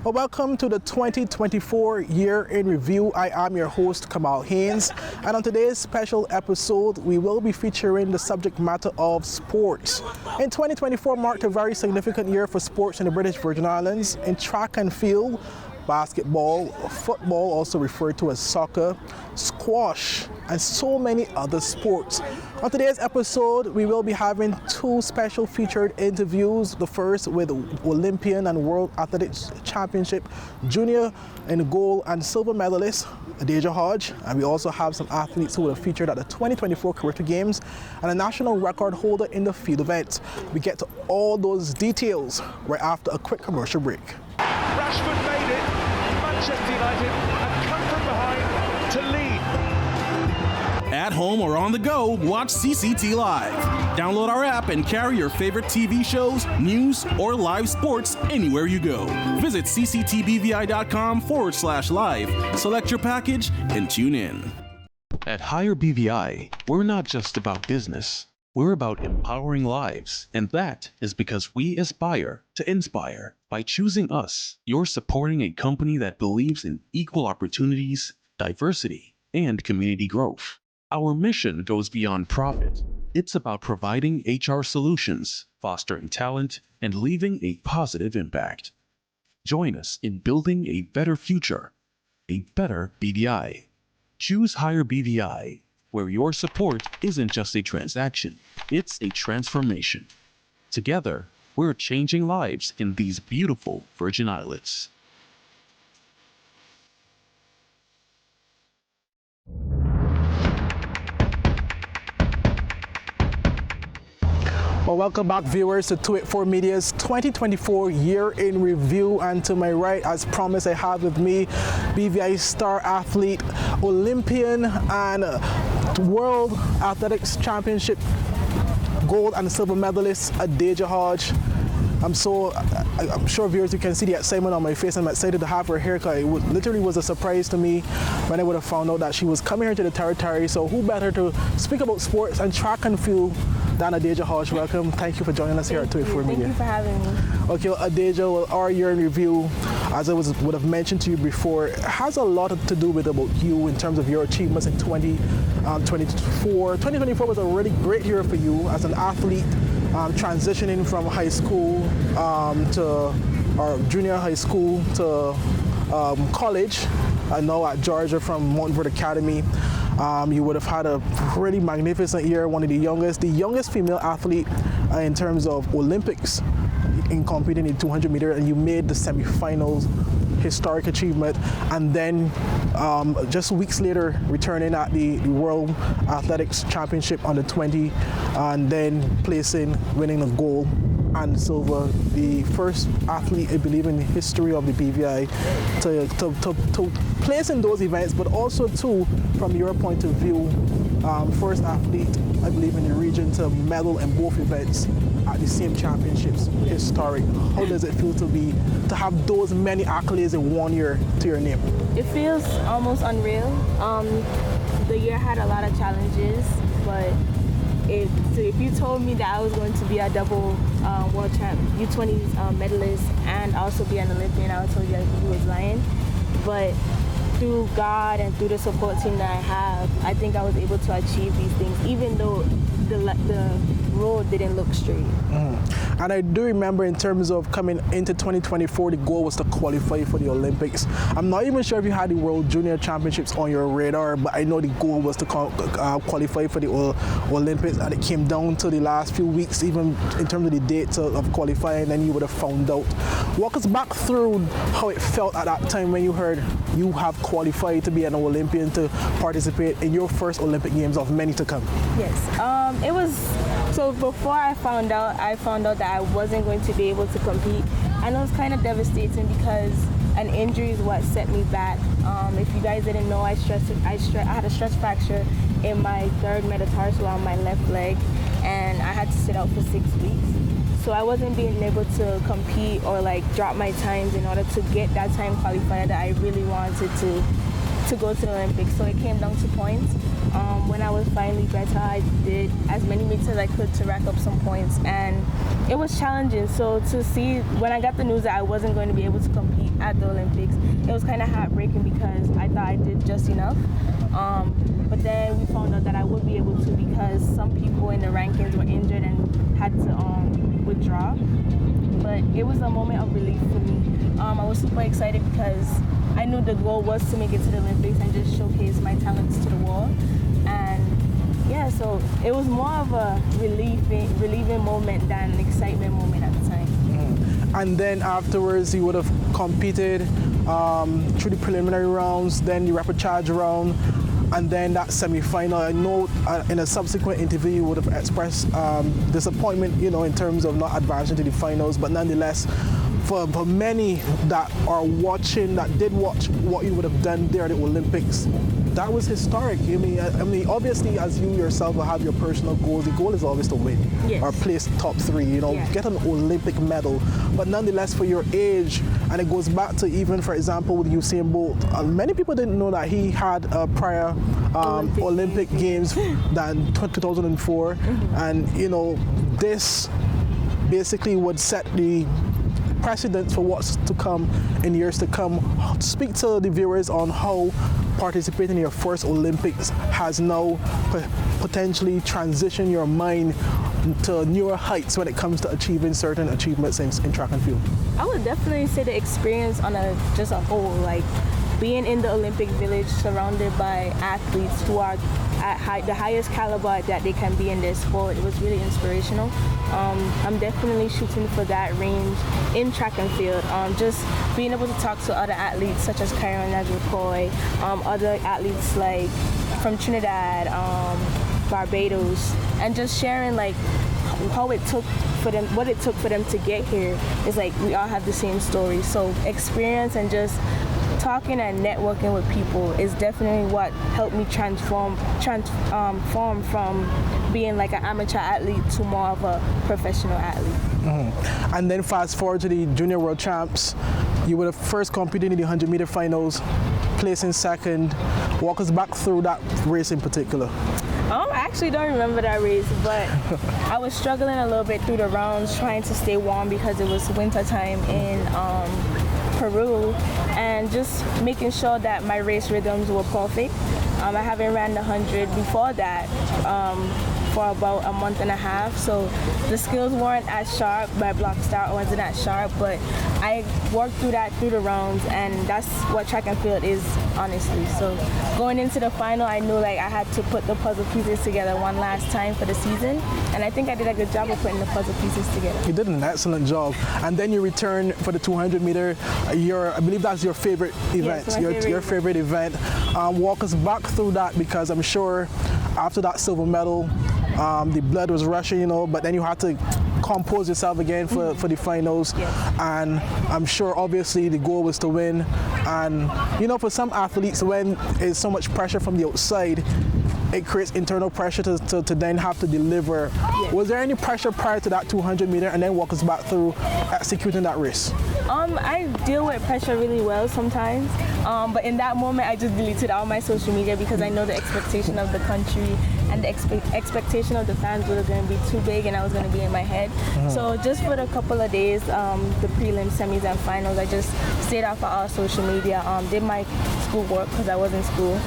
Well, welcome to the 2024 Year in Review. I am your host, Kamal Haynes, and on today's special episode, we will be featuring the subject matter of sports. In 2024 marked a very significant year for sports in the British Virgin Islands. In track and field, basketball, football, also referred to as soccer, squash, and so many other sports. On today's episode, we will be having two special featured interviews. The first with Olympian and World Athletics Championship Junior in gold and silver medalist Adejah Hodge, and we also have some athletes who were featured at the 2024 Caribbean Games and a national record holder in the field events. We get to all those details right after a quick commercial break. Rashford made it, Manchester United have come from behind to lead. At home or on the go, watch CCT Live. Download our app and carry your favorite TV shows, news, or live sports anywhere you go. Visit cctbvi.com/live, select your package, and tune in. At Higher BVI, we're not just about business. We're about empowering lives, and that is because we aspire to inspire. By choosing us, you're supporting a company that believes in equal opportunities, diversity, and community growth. Our mission goes beyond profit. It's about providing HR solutions, fostering talent, and leaving a positive impact. Join us in building a better future, a better BVI. Choose Higher BVI, where your support isn't just a transaction, it's a transformation. Together, we're changing lives in these beautiful Virgin Islands. Well, welcome back, viewers, to 284 Media's 2024 Year in Review. And to my right, as promised, I have with me BVI star athlete, Olympian, and World Athletics Championship gold and silver medalist Adejah Hodge. I'm sure viewers, you can see the excitement on my face. I'm excited to have her here because it literally was a surprise to me when I would have found out that she was coming here to the territory. So who better to speak about sports and track and field than Adejah Hodge. Welcome. Thank you for joining us here at 284 Media. Thank you for having me. Okay, well, Adejah, well, our year in review, as I would have mentioned to you before, has a lot to do with about you in terms of your achievements in 2024. 2024 was a really great year for you as an athlete, transitioning from high school or junior high school to college. I know at Georgia from Mountain Academy. You would have had a pretty magnificent year, one of the youngest female athlete in terms of Olympics in competing in 200 meter, and you made the semifinals, historic achievement, and then just weeks later returning at the World Athletics Championship under 20, and then winning the gold and silver, the first athlete, I believe, in the history of the BVI to place in those events, but also too, from your point of view, first athlete, I believe, in the region to medal in both events at the same championships. Historic. How does it feel to have those many accolades in 1 year to your name? It feels almost unreal. The year had a lot of challenges, but if you told me that I was going to be a double world champ, U20 medalist, and also be an Olympian, I would tell you that you was lying. But through God and through the support team that I have, I think I was able to achieve these things, even though the road didn't look straight. And I do remember, in terms of coming into 2024, the goal was to qualify for the Olympics. I'm not even sure if you had the World Junior Championships on your radar, but I know the goal was to qualify for the Olympics, and it came down to the last few weeks, even in terms of the dates of qualifying, then you would have found out. Walk us back through how it felt at that time when you heard you have qualified to be an Olympian, to participate in your first Olympic Games of many to come. Yes, it was, so before I found out that I wasn't going to be able to compete, and it was kind of devastating because an injury is what set me back. If you guys didn't know, I had a stress fracture in my third metatarsal on my left leg, and I had to sit out for 6 weeks. So I wasn't being able to compete or drop my times in order to get that time qualifier that I really wanted to go to the Olympics. So it came down to points. When I was finally better, I did as many meets as I could to rack up some points, and it was challenging. So to see when I got the news that I wasn't going to be able to compete at the Olympics, it was kind of heartbreaking because I thought I did just enough. But then we found out that I would be able to because some people in the rankings were injured and had to withdraw. But it was a moment of relief for me. I was super excited because I knew the goal was to make it to the Olympics and just showcase my talents to the world. And yeah, so it was more of a relieving moment than an excitement moment at the time. And then afterwards, you would have competed through the preliminary rounds, then the rapid charge round, and then that semi-final. I know in a subsequent interview you would have expressed disappointment, in terms of not advancing to the finals, but nonetheless, for many that are watching, that did watch what you would have done there at the Olympics, that was historic. I mean, obviously, as you yourself will have your personal goals, the goal is always to win, yes, or place top 3, yeah, get an Olympic medal. But nonetheless, for your age, and it goes back to even, for example, with Usain Bolt, many people didn't know that he had a prior Olympic Games than 2004, and this basically would set the precedent for what's to come in years to come. Speak to the viewers on how participating in your first Olympics has now potentially transitioned your mind to newer heights when it comes to achieving certain achievements in track and field. I would definitely say the experience on just a whole, like being in the Olympic Village surrounded by athletes who are at the highest caliber that they can be in their sport, it was really inspirational. I'm definitely shooting for that range in track and field. Just being able to talk to other athletes such as Kyron Najokoy, other athletes like from Trinidad, Barbados, and just sharing like how it took for them, what it took for them to get here. It's like we all have the same story. So experience and just talking and networking with people is definitely what helped me transform from being like an amateur athlete to more of a professional athlete. And then fast forward to the Junior World Champs, you would have first competed in the 100-meter finals, placing second. Walk us back through that race in particular. I actually don't remember that race, but I was struggling a little bit through the rounds, trying to stay warm because it was winter time in Peru, and just making sure that my race rhythms were perfect. I haven't ran the 100 before that for about a month and a half, so the skills weren't as sharp. My block start wasn't as sharp, but I worked through that through the rounds, and that's what track and field is, honestly. So going into the final, I knew like I had to put the puzzle pieces together one last time for the season, and I think I did a good job of putting the puzzle pieces together. You did an excellent job. And then you return for the 200-meter. I believe that's your favorite event. Yes, your favorite event. Walk us back through that, because I'm sure after that silver medal, the blood was rushing, but then you had to compose yourself again for the finals. Yes. And I'm sure obviously the goal was to win. And for some athletes, when there's so much pressure from the outside, it creates internal pressure to then have to deliver. Yes. Was there any pressure prior to that 200 meter, and then walk us back through executing that race? I deal with pressure really well sometimes, but in that moment I just deleted all my social media because I know the expectation of the country and the expectation of the fans was going to be too big, and I was going to be in my head. So just for the couple of days, the prelims, semis, and finals, I just stayed off of all social media, did my schoolwork because I was in school,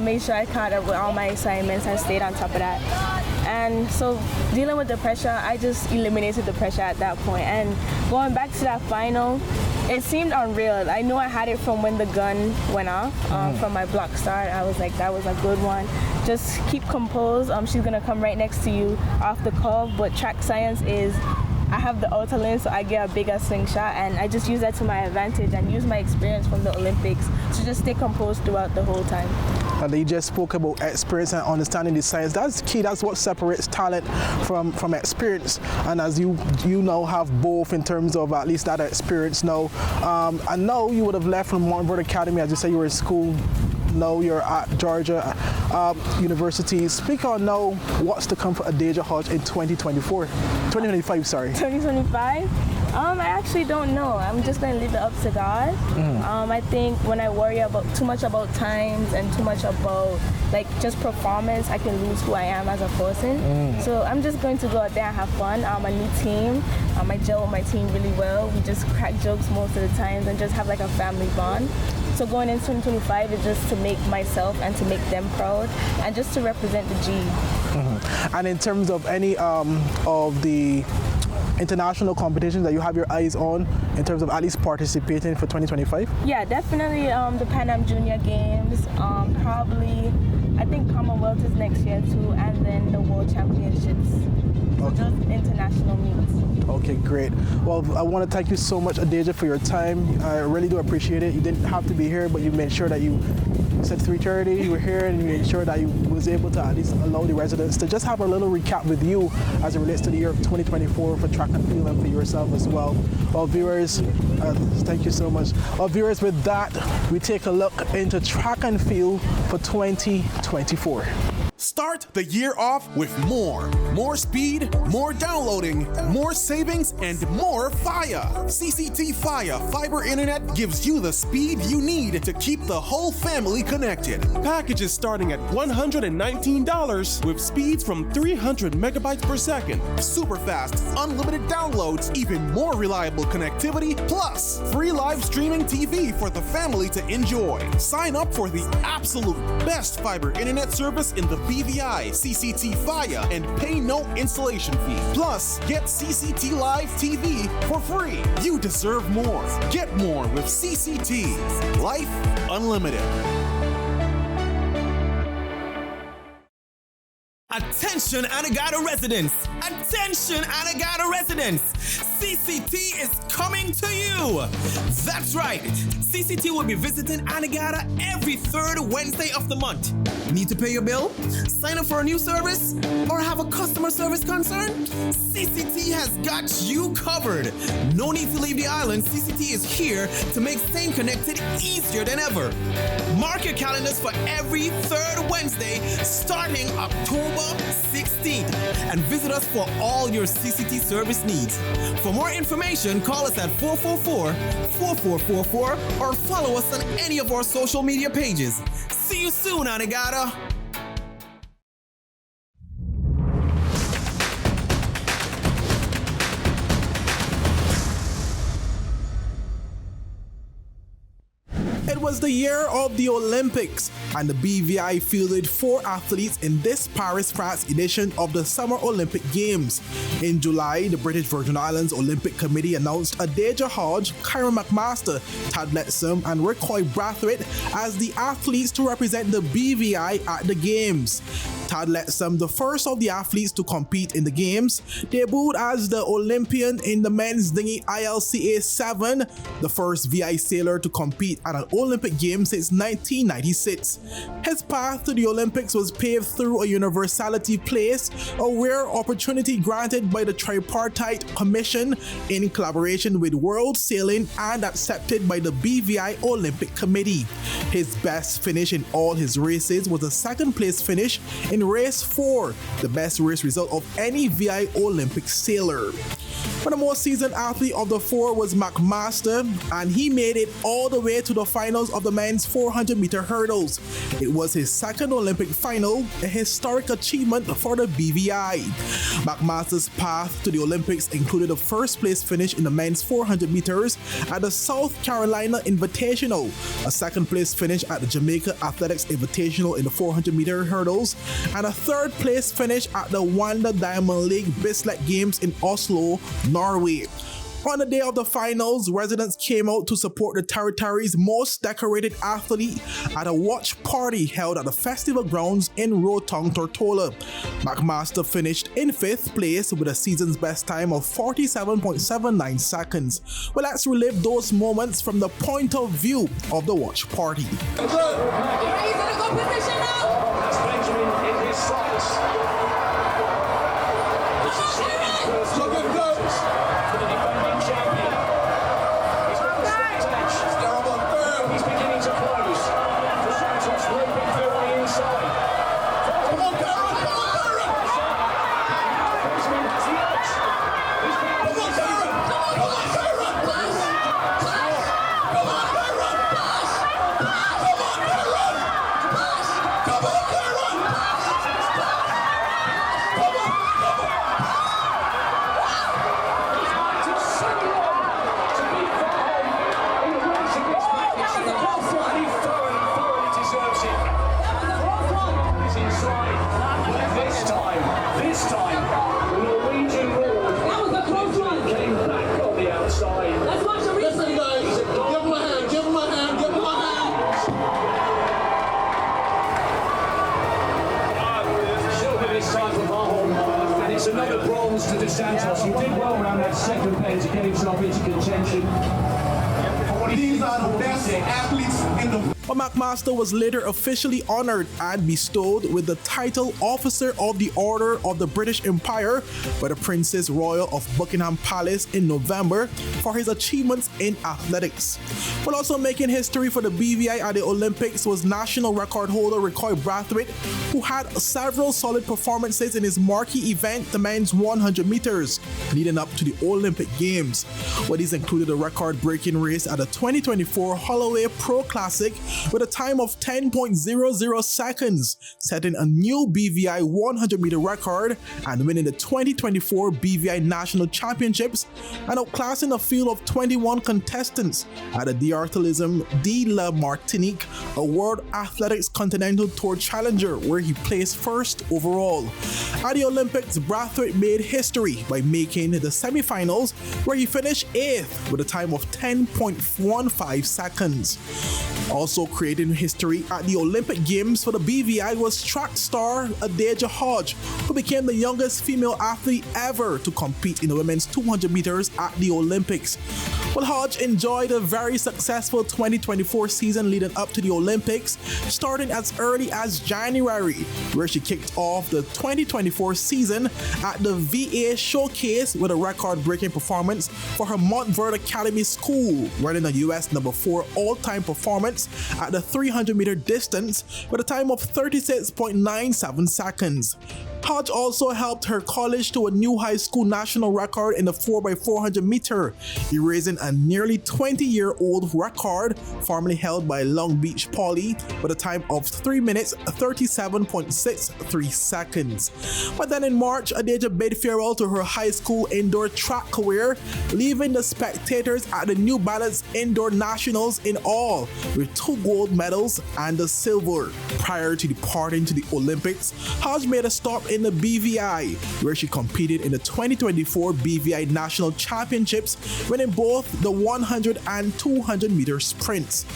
made sure I caught up with all my assignments and stayed on top of that. And so dealing with the pressure, I just eliminated the pressure at that point. And going back to that final, it seemed unreal. I knew I had it from when the gun went off, from my block start. I was like, that was a good one. Just keep composed. She's gonna come right next to you off the curve, but track science is, I have the outer lane, so I get a bigger slingshot, and I just use that to my advantage and use my experience from the Olympics to just stay composed throughout the whole time. And they just spoke about experience and understanding the science. That's key. That's what separates talent from experience. And as you now have both in terms of at least that experience now. I know you would have left from Montfort Academy, as you say you were in school now you're at Georgia University. Speak on now, what's to come for Adejah Hodge in 2025, sorry. 2025? I actually don't know. I'm just going to leave it up to God. I think when I worry too much about times and too much about just performance, I can lose who I am as a person. So I'm just going to go out there and have fun. A new team. I gel with my team really well. We just crack jokes most of the times and just have a family bond. So going into 2025 is just to make myself and to make them proud and just to represent the G. And in terms of any of the international competitions that you have your eyes on in terms of at least participating for 2025? Yeah, definitely the Pan Am Junior Games, probably I think Commonwealth is next year too, and then the World Championships. So just international meets. Okay, great. Well, I want to thank you so much, Adejah, for your time. I really do appreciate it. You didn't have to be here, but you made sure that you said 3:30, you were here, and you made sure that you was able to at least allow the residents to just have a little recap with you as it relates to the year of 2024 for track and field and for yourself as well. Well, viewers, thank you so much. Well, viewers, with that, we take a look into track and field for 2024. Start the year off with more speed, more downloading, more savings, and more Fire. CCT Fire Fiber Internet gives you the speed you need to keep the whole family connected. Packages starting at $119 with speeds from 300 megabytes per second, super fast, unlimited downloads, even more reliable connectivity, plus free live streaming TV for the family to enjoy. Sign up for the absolute best fiber internet service in the BVI CCT Fire and pay no installation fee. Plus, get CCT Live TV for free. You deserve more. Get more with CCT. Life Unlimited. Attention Anegada residents! Attention Anegada residents! CCT is coming to you! That's right! CCT will be visiting Anegada every third Wednesday of the month. Need to pay your bill? Sign up for a new service? Or have a customer service concern? CCT has got you covered! No need to leave the island. CCT is here to make staying connected easier than ever. Mark your calendars for every third Wednesday starting October 16th and visit us for all your CCT service needs. For more information, call us at 444-4444 or follow us on any of our social media pages. See you soon, Anegada! It was the year of the Olympics, and the BVI fielded 4 athletes in this Paris, France edition of the Summer Olympic Games. In July, the British Virgin Islands Olympic Committee announced Adejah Hodge, Kyron McMaster, Tad Lettsome, and Rickoy Brathwaite as the athletes to represent the BVI at the Games. Tad Lettsome, the first of the athletes to compete in the Games, debuted as the Olympian in the men's dinghy ILCA 7, the first VI sailor to compete at an Olympic Games since 1996. His path to the Olympics was paved through a universality place, a rare opportunity granted by the Tripartite Commission in collaboration with World Sailing and accepted by the BVI Olympic Committee. His best finish in all his races was a second place finish in race 4, the best race result of any VI Olympic sailor. But the most seasoned athlete of the 4 was McMaster, and he made it all the way to the finals of the men's 400-meter hurdles. It was his second Olympic final, a historic achievement for the BVI. McMaster's path to the Olympics included a first-place finish in the men's 400 meters at the South Carolina Invitational, a second-place finish at the Jamaica Athletics Invitational in the 400-meter hurdles, and a third-place finish at the Wanda Diamond League Bislett Games in Oslo, Norway. On the day of the finals, residents came out to support the territory's most decorated athlete at a watch party held at the festival grounds in Rotong, Tortola. McMaster finished in 5th place with a season's best time of 47.79 seconds. Well, let's relive those moments from the point of view of the watch party. balls to DeSantos. He did well around that second pen to get himself into contention. These are the best athletes in the... But McMaster was later officially honored and bestowed with the title Officer of the Order of the British Empire by the Princess Royal of Buckingham Palace in November for his achievements in athletics. But also making history for the BVI at the Olympics was national record holder Recoy Brathwaite, who had several solid performances in his marquee event, the men's 100 meters, leading up to the Olympic Games. But these included a record-breaking race at the 2024 Holloway Pro Classic with a time of 10.00 seconds, setting a new BVI 100-meter record and winning the 2024 BVI National Championships and outclassing a field of 21 contestants at the D'Artalism de la Martinique, a World Athletics Continental Tour Challenger, where he placed first overall. At the Olympics, Brathwaite made history by making the semifinals, where he finished 8th with a time of 10.15 seconds. Also creating history at the Olympic Games for the BVI was track star Adejah Hodge, who became the youngest female athlete ever to compete in the women's 200 meters at the Olympics. Well, Hodge enjoyed a very successful 2024 season leading up to the Olympics, starting as early as January, where she kicked off the 2024 season at the VA Showcase with a record-breaking performance for her Montverde Academy School, running a US number 4 all-time performance at the 300-meter distance with a time of 36.97 seconds. Hodge also helped her college to a new high school national record in the 4x400 meter, erasing a nearly 20-year-old record formerly held by Long Beach Poly with a time of 3 minutes 37.63 seconds. But then in March, Adejah bid farewell to her high school indoor track career, leaving the spectators at the New Balance Indoor Nationals in awe with 2 gold medals and a silver. Prior to departing to the Olympics, Hodge made a stop in the BVI, where she competed in the 2024 BVI National Championships, winning both the 100 and 200 meter sprints.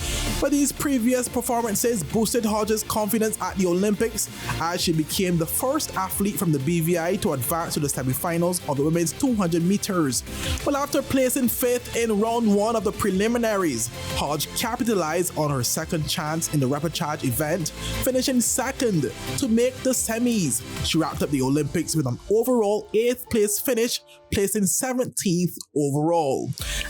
But these previous performances boosted Hodge's confidence at the Olympics, as she became the first athlete from the BVI to advance to the semifinals of the women's 200 meters. Well, after placing 5th in round 1 of the preliminaries, Hodge capitalized on her second chance in the repechage event, finishing 2nd to make the semis. She wrapped up the Olympics with an overall 8th place finish, placing 17th overall.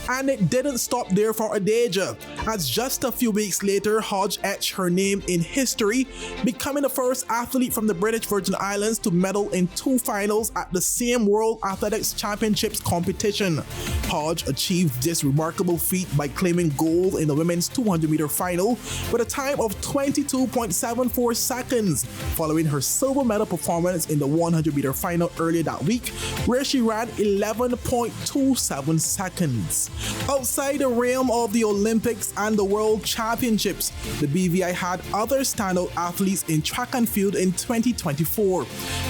And it didn't stop there for Adejah, as just a few weeks later, Hodge etched her name in history, becoming the first athlete from the British Virgin Islands to medal in 2 finals at the same World Athletics Championships competition. Hodge achieved this remarkable feat by claiming gold in the women's 200 meter final with a time of 22.74 seconds, following her silver medal performance in the 100 meter final earlier that week, where she ran 11.27 seconds. Outside the realm of the Olympics and the World Championships, the BVI had other standout athletes in track and field in 2024.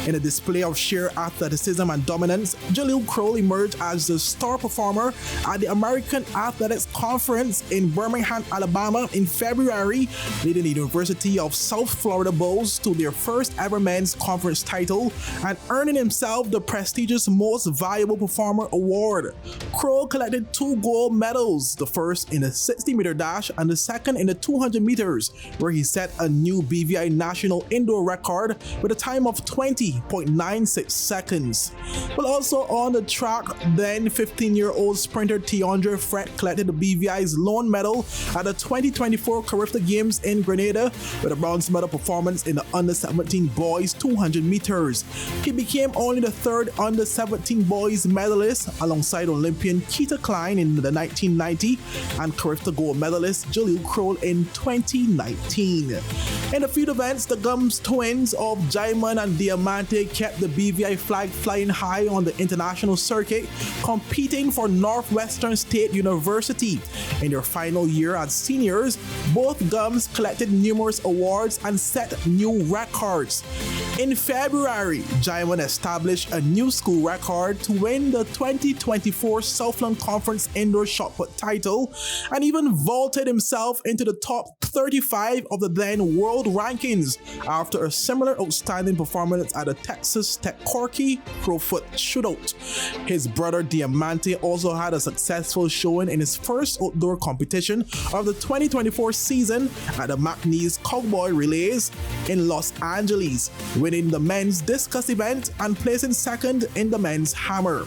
In a display of sheer athleticism and dominance, Jaleel Kroll emerged as the star performer at the American Athletics Conference in Birmingham, Alabama in February, leading the University of South Florida Bulls to their first ever men's conference title and earning himself the prestigious Most Valuable Performer award. Kroll collected 2 gold medals, the first in the 60-meter dash and the second in the 200 meters, where he set a new BVI national indoor record with a time of 20.96 seconds. But also on the track, then 15-year-old sprinter Tiandre Fret collected the BVI's lone medal at the 2024 Carifta Games in Grenada with a bronze medal performance in the under-17 boys 200 meters. He became only the 3rd under-17 boys medalist alongside Olympian Keita Klein in the 1990 and Carifta gold medalist Jaleel Kroll in 2019. In the field events, the Gums twins of Jaiman and Diamante kept the BVI flag flying high on the international circuit, competing for Northwestern State University. In their final year as seniors, both Gums collected numerous awards and set new records. In February, Jaiman established a new school record to win the 2024 Southland Conference Indoor Shot Put title and even vaulted himself into the top 35 of the then world rankings after a similar outstanding performance at the Texas Tech Corky Pro Foot Shootout. His brother Diamante also had a successful showing in his first outdoor competition of the 2024 season at the McNeese Cowboy Relays in Los Angeles, winning the men's discus event and placing second in the men's hammer.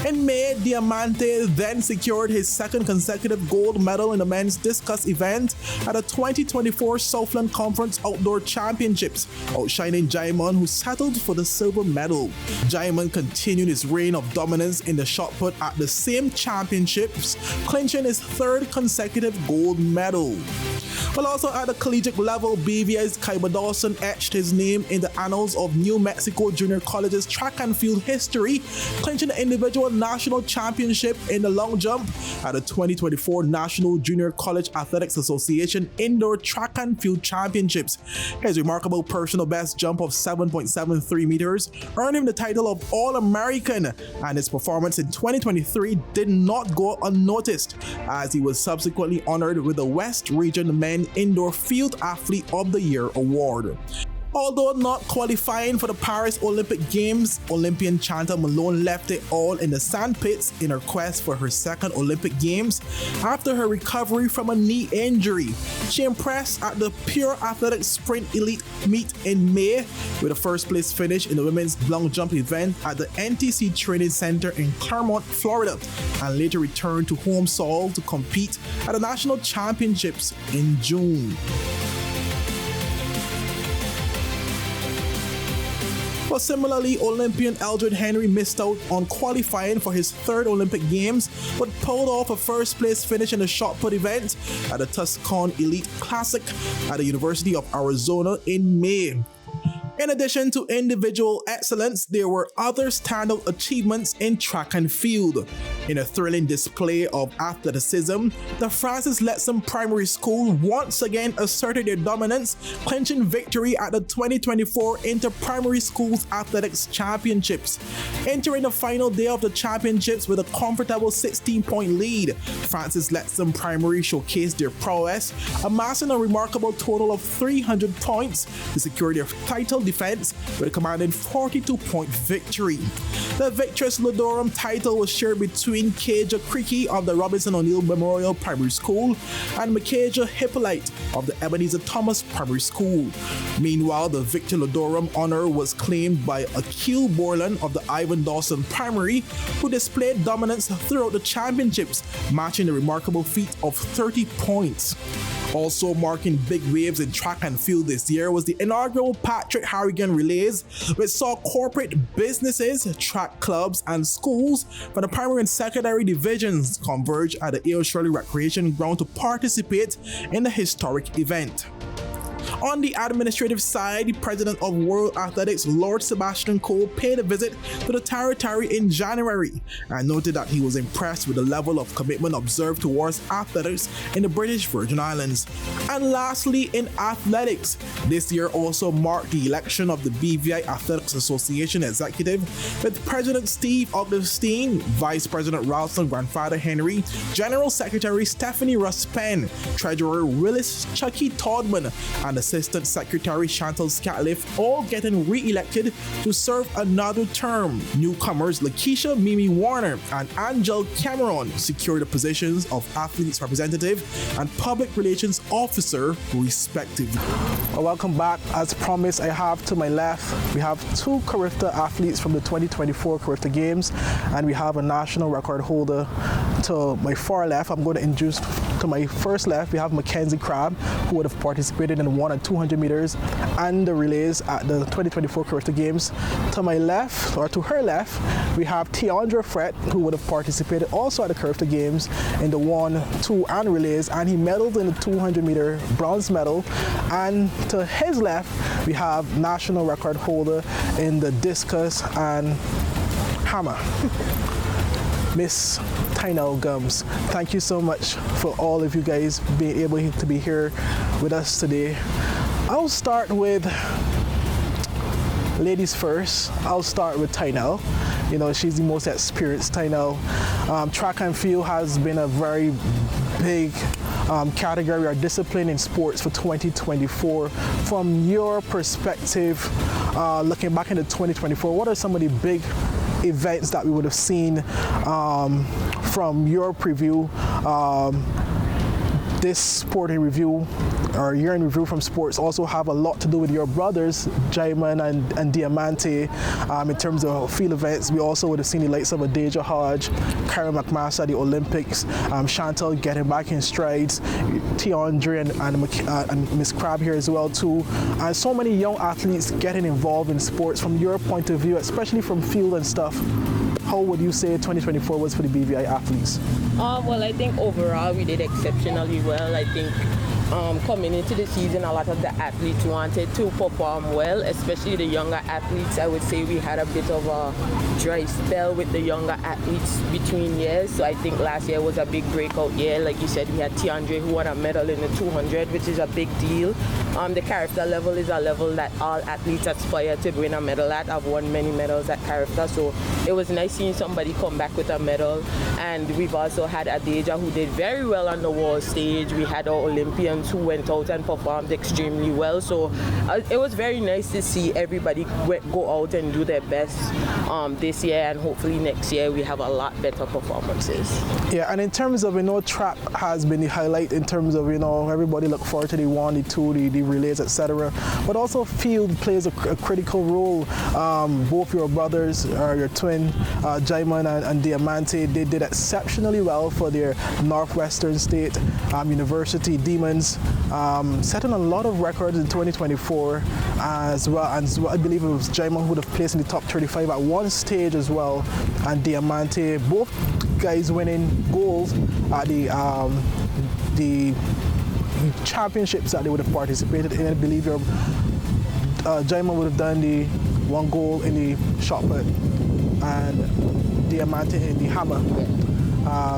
In May, Diamante then secured his second consecutive gold medal in the men's discus event at the 2024 Southland Conference Outdoor Championships, outshining Jaiman, who settled for the silver medal. Jaiman continued his reign of dominance in the shot put at the same championships, clinching his third consecutive gold medal. While also at the collegiate level, BVI's Kyber Dawson etched his name in the annals of New Mexico Junior College's track and field history, clinching the individual national championship in the long jump at the 2024 National Junior College Athletics Association Indoor Track and Field Championships. His remarkable personal best jump of 7.73 meters earned him the title of All-American, and his performance in 2023 did not go unnoticed, as he was subsequently honored with the West Region Men Indoor Field Athlete of the Year award. Although not qualifying for the Paris Olympic Games, Olympian Chanta Malone left it all in the sandpits in her quest for her second Olympic Games after her recovery from a knee injury. She impressed at the Pure Athletics Sprint Elite meet in May with a first place finish in the women's long jump event at the NTC Training Center in Claremont, Florida, and later returned to home soil to compete at the National Championships in June. But similarly, Olympian Eldred Henry missed out on qualifying for his third Olympic Games, but pulled off a first place finish in the shot put event at the Tucson Elite Classic at the University of Arizona in May. In addition to individual excellence, there were other standout achievements in track and field. In a thrilling display of athleticism, the Francis Letson Primary School once again asserted their dominance, clinching victory at the 2024 Inter-Primary Schools Athletics Championships. Entering the final day of the championships with a comfortable 16-point lead, Francis Letson Primary showcased their prowess, amassing a remarkable total of 300 points to secure their title defense with a commanding 42-point victory. The victorious Ludorum title was shared between Kaja Creaky of the Robinson O'Neill Memorial Primary School and Makaja Hippolyte of the Ebenezer Thomas Primary School. Meanwhile, the Victor Ludorum honor was claimed by Akil Borland of the Ivan Dawson Primary, who displayed dominance throughout the championships, matching the remarkable feat of 30 points. Also marking big waves in track and field this year was the inaugural Patrick Harrigan Relays, which saw corporate businesses, track clubs, and schools from the primary and secondary divisions converge at the A.O. Shirley Recreation Ground to participate in the historic event. On the administrative side, President of World Athletics Lord Sebastian Cole paid a visit to the territory in January and noted that he was impressed with the level of commitment observed towards athletics in the British Virgin Islands. And lastly, in athletics, this year also marked the election of the BVI Athletics Association Executive, with President Steve Augustine, Vice President Ralston Grandfather Henry, General Secretary Stephanie Ruspen, Treasurer Willis Chucky Todman, and Assistant Secretary Chantal Scatliff all getting re-elected to serve another term. Newcomers Lakeisha Mimi Warner and Angel Cameron secured the positions of Athletes Representative and Public Relations Officer, respectively. Welcome back. As promised, I have to my left, we have two Carifta athletes from the 2024 Carifta Games, and we have a national record holder to my far left. I'm going to introduce to my first left, we have Mackenzie Crabb, who would have participated in 100 and 200 meters and the relays at the 2024 Carifta Games. To my left, or to her left, we have Tiandra Fret, who would have participated also at the Carifta Games in the 1, 2, and relays, and he medaled in the 200 meter bronze medal. And to his left, we have national record holder in the discus and hammer, Miss Tynell Gums. Thank you so much for all of you guys being able to be here with us today. I'll start with ladies first. I'll start with Tynell. You know, she's the most experienced, Tynell. Track and field has been a very big category or discipline in sports for 2024. From your perspective, looking back into 2024, what are some of the big events that we would have seen from your preview? This sporting review or year in review from sports also have a lot to do with your brothers, Jaiman and Diamante. In terms of field events, we also would have seen the likes of Adeja Hodge, Karen McMaster at the Olympics, Chantal getting back in strides, Tiandre and Miss Crab here as well too. And so many young athletes getting involved in sports. From your point of view, especially from field and stuff, how would you say 2024 was for the BVI athletes? Well, I think overall we did exceptionally well. I think coming into the season, a lot of the athletes wanted to perform well, especially the younger athletes. I would say we had a bit of a dry spell with the younger athletes between years. So I think last year was a big breakout year. Like you said, we had Tiandre who won a medal in the 200, which is a big deal. The character level is a level that all athletes aspire to win a medal at. I've won many medals at character, so it was nice seeing somebody come back with a medal. And we've also had Adeja who did very well on the wall stage. We had our Olympians who went out and performed extremely well. So it was very nice to see everybody go out and do their best this year, and hopefully next year we have a lot better performances. Yeah, and in terms of, track has been the highlight in terms of, everybody look forward to the 1, the 2, the relays, etc. But also field plays a critical role. Both your brothers, or your twin, Jaiman and Diamante, they did exceptionally well for their Northwestern State University Demons, setting a lot of records in 2024 as well. And I believe it was Jaiman who would have placed in the top 35 at one stage as well, and Diamante, both guys winning goals at the championships that they would have participated in. I believe your Jaiman would have done the 1 goal in the shot put and Diamante in the hammer.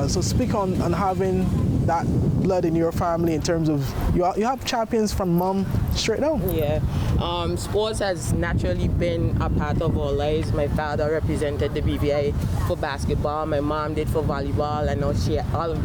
So speak on having that blood in your family in terms of you have champions from mom straight down. Yeah, sports has naturally been a part of our lives. My father represented the BVI for basketball, my mom did for volleyball. I know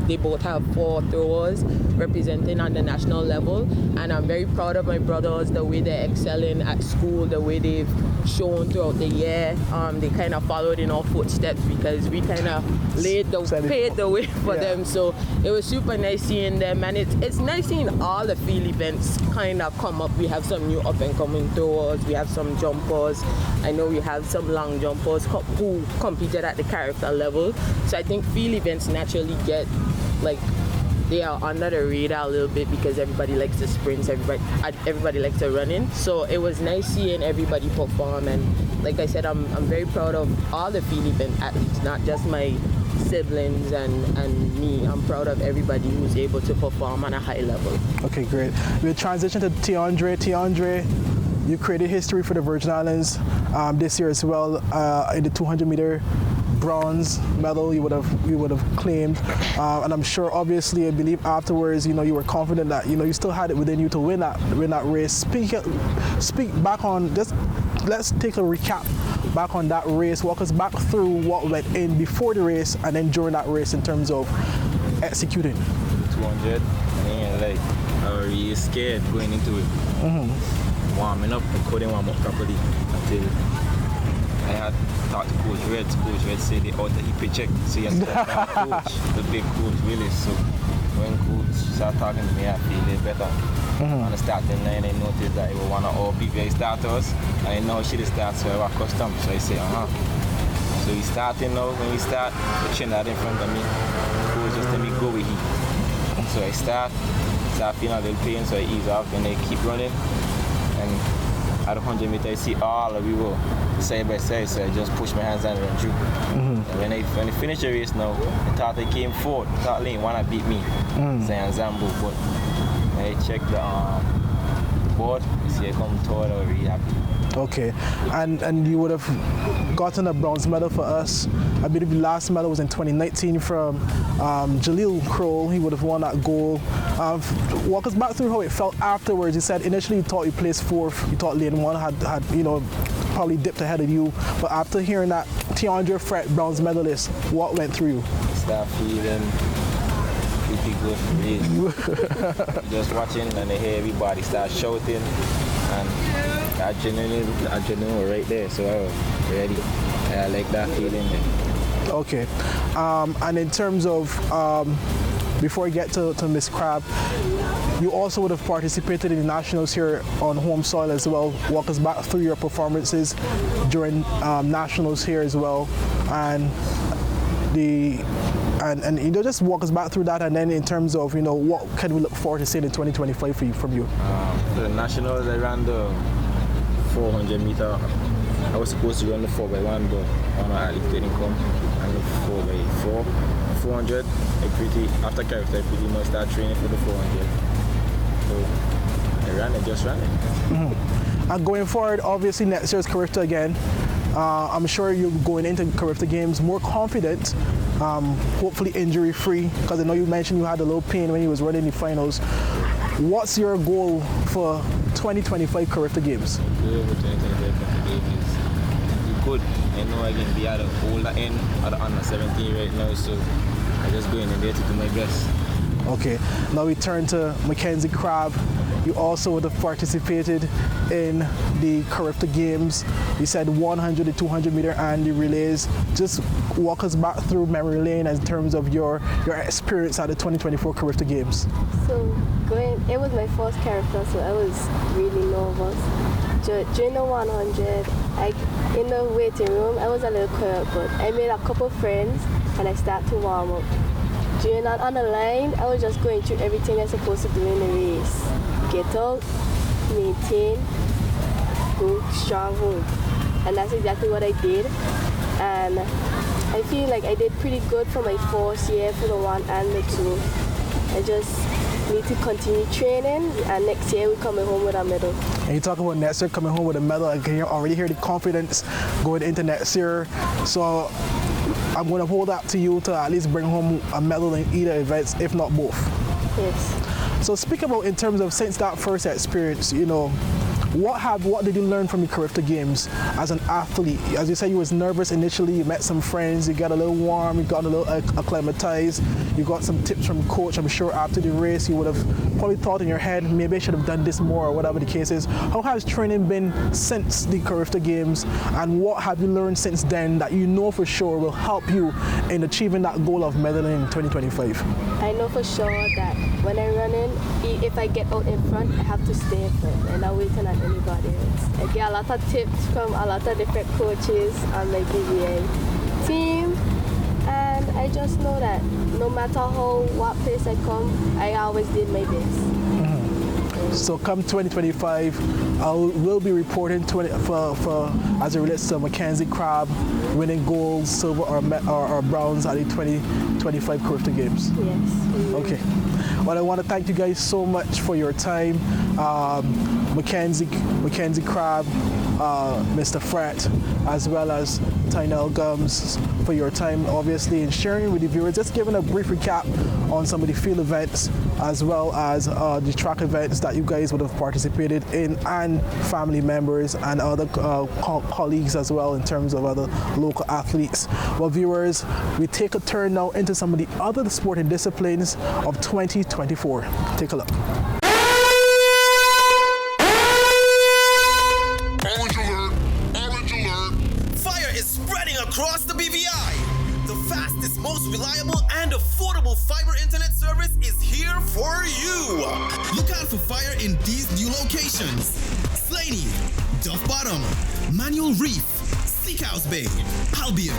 they both have 4 throwers representing on the national level, and I'm very proud of my brothers, the way they're excelling at school, the way they've shown throughout the year. They kind of followed in our footsteps because we kind of paved the way for them. So it was super nice seeing them, and it's nice seeing all the field events kind of come up. We have some new up and coming throwers, we have some jumpers. I know we have some long jumpers who competed at the character level. So I think field events naturally get they are under the radar a little bit because everybody likes the sprints, everybody likes the running. So it was nice seeing everybody perform, and like I said, I'm very proud of all the field event athletes, not just my siblings and me. I'm proud of everybody who's able to perform on a high level. Okay, great. We'll transition to Tiandre. Tiandre, you created history for the Virgin Islands this year as well in the 200-meter bronze medal you would have claimed, and I'm sure, obviously, I believe afterwards, you were confident that you still had it within you to win that race. Speak back on this. Let's take a recap back on that race. Walk us back through what went in before the race and then during that race in terms of executing. 200, I was really scared going into it. Warming up, I couldn't warm up properly until I had talked to Coach Red. Coach Red said they out the EP check, so you have to talk to Coach, the big Coach Willis. So when Coach started talking to me, I feel it better. On the starting line, I noticed that it was one of our BVI starters, and I know she the starts, so I was custom. So I say, So he's starting now. When we start, the Trinidad in front of me, Coach just let me go with him. So I start feeling a little pain, so I ease off, and I keep running. And at 100 meters, I see all of we were side by side, so I just push my hands down and run through. And when I finished the race now, I thought I came forward. I thought Lane wanna beat me, saying Zambo, but when I checked the board, I see I come toward, I was really happy. Okay, and you would have gotten a bronze medal for us. I believe the last medal was in 2019 from Jaleel Kroll. He would have won that goal. Walk us back through how it felt afterwards. You said initially you thought you placed 4th. You thought Lane 1 had probably dipped ahead of you. But after hearing that Teandre Fret bronze medalist, what went through you? Start feeling pretty good, really. Just watching and I hear everybody start shouting, and adrenaline right there. So I was ready. I like that feeling there. Okay. And in terms of, before we get to Miss Crab, you also would have participated in the nationals here on home soil as well. Walk us back through your performances during nationals here as well, and you know, just walk us back through that. And then in terms of, you know, what can we look forward to seeing in 2025 from you? For the nationals, I ran the 400 meter. I was supposed to run the 4x1, but one of my athletes didn't come, and the 4x4. 400, after character, I pretty much started training for the 400. So I just ran it. Mm-hmm. And going forward, obviously next year's Carifta again. I'm sure you're going into Carifta Games more confident, hopefully injury free, because I know you mentioned you had a little pain when you was running the finals. What's your goal for 2025 Carifta Games? Good for 2025 Carifta Games is good. I know I can be at the older end, at the under 17 right now, so I'm just going in there to do my best. Okay, now we turn to Mackenzie Crab. You also would have participated in the Carifta Games. You said 100 to 200 meter and the relays. Just walk us back through memory lane in terms of your experience at the 2024 Carifta Games. So it was my first Carifta, so I was really nervous. During the 100, in the waiting room, I was a little quiet, but I made a couple friends and I started to warm up. During that on the line, I was just going through everything I'm supposed to do in the race. Get out, maintain, go strong home. And that's exactly what I did. And I feel like I did pretty good for my first year for the 1 and the 2. I just need to continue training, and next year we're coming home with a medal. And you talk about next year coming home with a medal, I can already hear the confidence going into next year. So I'm going to hold that to you to at least bring home a medal in either events, if not both. Yes. So speak about in terms of since that first experience, you know, what did you learn from the Carifta Games as an athlete? As you said, you was nervous initially, you met some friends, you got a little warm, you got a little acclimatized, you got some tips from coach. I'm sure after the race you would have probably thought in your head, maybe I should have done this more, or whatever the case is. How has training been since the Carifta Games, and what have you learned since then that you know for sure will help you in achieving that goal of medaling in 2025? I know for sure that when I run in, if I get out in front, I have to stay in front and not waiting on anybody else. I get a lot of tips from a lot of different coaches on my BVI team, and I just know that no matter what place I come, I always did my best. So come 2025, we'll be reporting as it relates to Mackenzie Crab winning gold, silver, or bronze at the 2025 Carifta Games. Yes. Okay. Well, I want to thank you guys so much for your time. Mackenzie Crab, Mr. Fret, as well as Tynell Gums for your time, obviously, in sharing with the viewers, just giving a brief recap on some of the field events as well as the track events that you guys would have participated in, and family members and other colleagues as well in terms of other local athletes. Well, viewers, we take a turn now into some of the other sporting disciplines of 2024. Take a look. Across the BVI, the fastest, most reliable, and affordable fiber internet service is here for you. Look out for fire in these new locations: Slaney, Duff Bottom, Manual Reef, Seacoast Bay, Albion,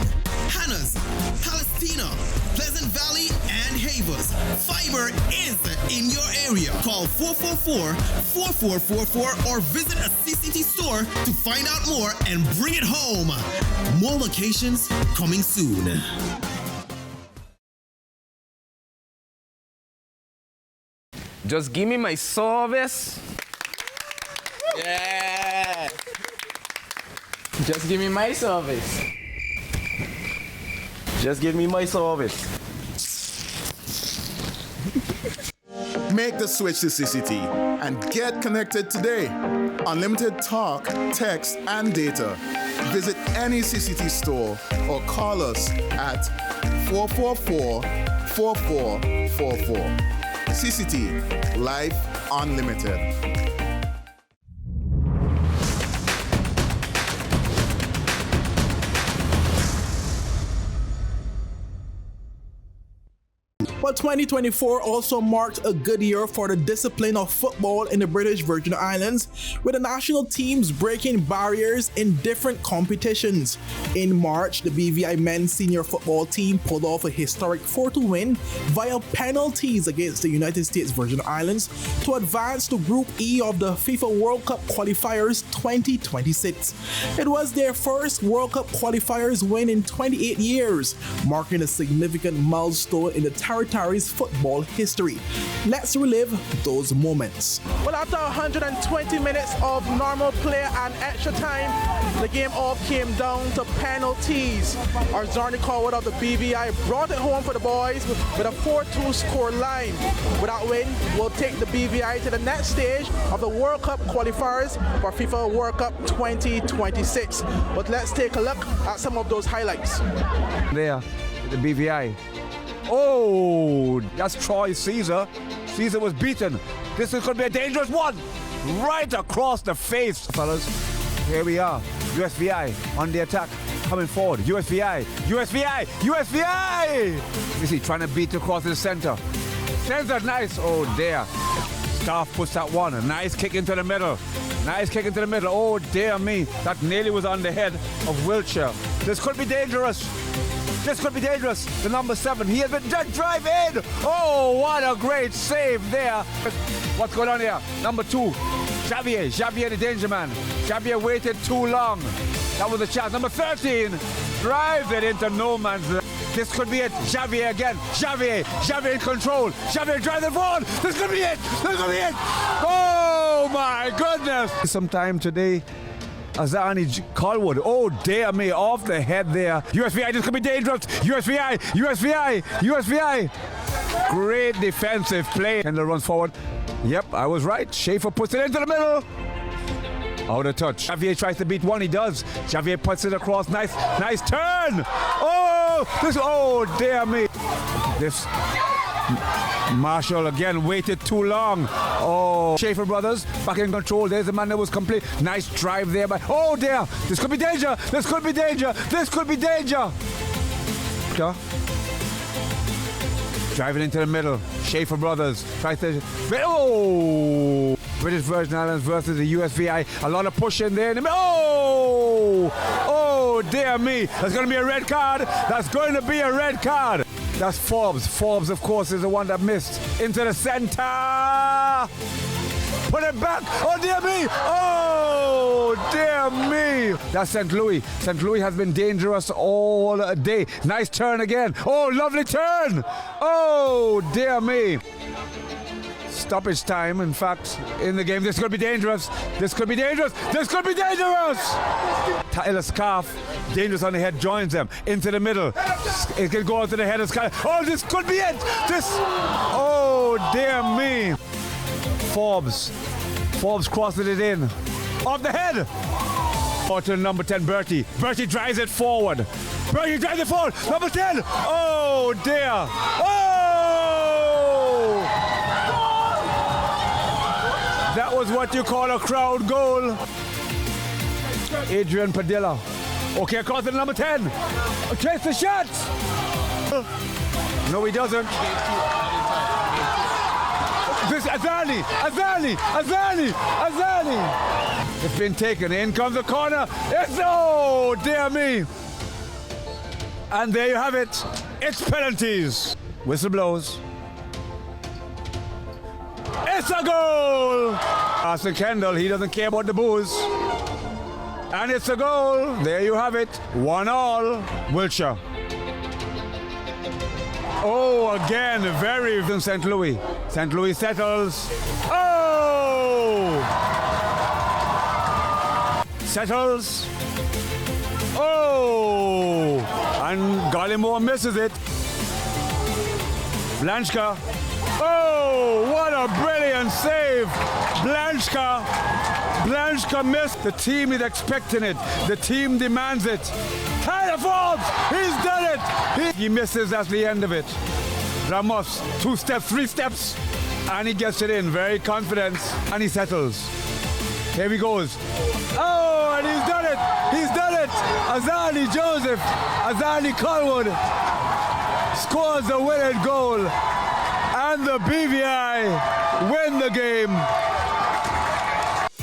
Hannah's, Palestina, Pleasant Valley, and Havers. Fiber is in your area. Call 444-4444 or visit a CCT store to find out more and bring it home. More locations coming soon. Just give me my service. Yeah. Just give me my service. Just give me my service. Make the switch to CCT and get connected today. Unlimited talk, text, and data. Visit any CCT store or call us at 444-4444. CCT, Life Unlimited. But 2024 also marked a good year for the discipline of football in the British Virgin Islands, with the national teams breaking barriers in different competitions. In March, the BVI men's senior football team pulled off a historic 4-2 win via penalties against the United States Virgin Islands to advance to Group E of the FIFA World Cup qualifiers 2026. It was their first World Cup qualifiers win in 28 years, marking a significant milestone in the territory's football history. Let's relive those moments. Well, after 120 minutes of normal play and extra time, the game all came down to penalties. Arzani Coward of the BVI brought it home for the boys with a 4-2 score line. With that win, will take the BVI to the next stage of the World Cup qualifiers for FIFA World Cup 2026. But let's take a look at some of those highlights. There, the BVI. Oh, that's Troy Caesar. Caesar was beaten. This is going to be a dangerous one. Right across the face, fellas. Here we are. USVI on the attack. Coming forward. USVI. USVI. USVI! You see, trying to beat across the center. Center, nice. Oh, there. Staff puts that one. A nice kick into the middle. Nice kick into the middle. Oh, dear me. That nearly was on the head of Wiltshire. This could be dangerous. This could be dangerous. The number 7. He has been drive in. Oh, what a great save there. What's going on here? Number 2. Xavier. Xavier, the danger man. Xavier waited too long. That was a chance. Number 13. Drives it into no man's land. This could be it. Xavier again. Xavier. Xavier in control. Xavier drives the ball. This could be it. This could be it. Oh, my goodness. Sometime today, Azani Colwood. Oh, dear me. Off the head there. USVI, this could be dangerous. USVI. USVI. USVI. Great defensive play. Kendall runs forward. Yep, I was right. Schaefer puts it into the middle. Out of touch. Xavier tries to beat one. He does. Xavier puts it across. Nice turn. Oh, dear me. This Marshall again waited too long. Oh, Schaefer brothers back in control. There's the man that was complete. Nice drive there. But oh dear, this could be danger. This could be danger. This could be danger. Yeah. Driving into the middle. Schaefer brothers tries to. Oh, British Virgin Islands versus the USVI. A lot of push in there. Oh, dear me. That's going to be a red card. That's going to be a red card. That's Forbes. Forbes, of course, is the one that missed. Into the center. Put it back. Oh, dear me. Oh, dear me. That's St. Louis. St. Louis has been dangerous all day. Nice turn again. Oh, lovely turn. Oh, dear me. Stoppage time, in fact, in the game. This could be dangerous. This could be dangerous. This could be dangerous. Tyler Scarf, dangerous on the head, joins them into the middle. It can go into the head of Scarf. Oh, this could be it. Oh, dear me. Forbes crosses it in. Off the head. Or to number 10, Bertie. Bertie drives it forward. Bertie drives it forward. Number 10. Oh, dear. Oh! That was what you call a crowd goal. Adrian Padilla. Okay, across to number 10. Takes the shot. No, he doesn't. This Azani. It's been taken. In comes the corner. It's oh, dear me. And there you have it. It's penalties. Whistle blows. It's a goal! Arthur Kendall, he doesn't care about the booze. And it's a goal. There you have it. 1-1, Wiltshire. Oh, again, very in St. Louis. St. Louis settles. Oh! Settles. Oh! And Gallimore misses it. Blanchka. Oh, what a brilliant save. Blanchka missed. The team is expecting it. The team demands it. Tyler Forbes, he's done it. He misses at the end of it. Ramos, 2 steps, 3 steps, and he gets it in. Very confident, and he settles. Here he goes. Oh, and he's done it. He's done it. Azani Joseph, Azani Colwood scores the winning goal, and the BVI win the game.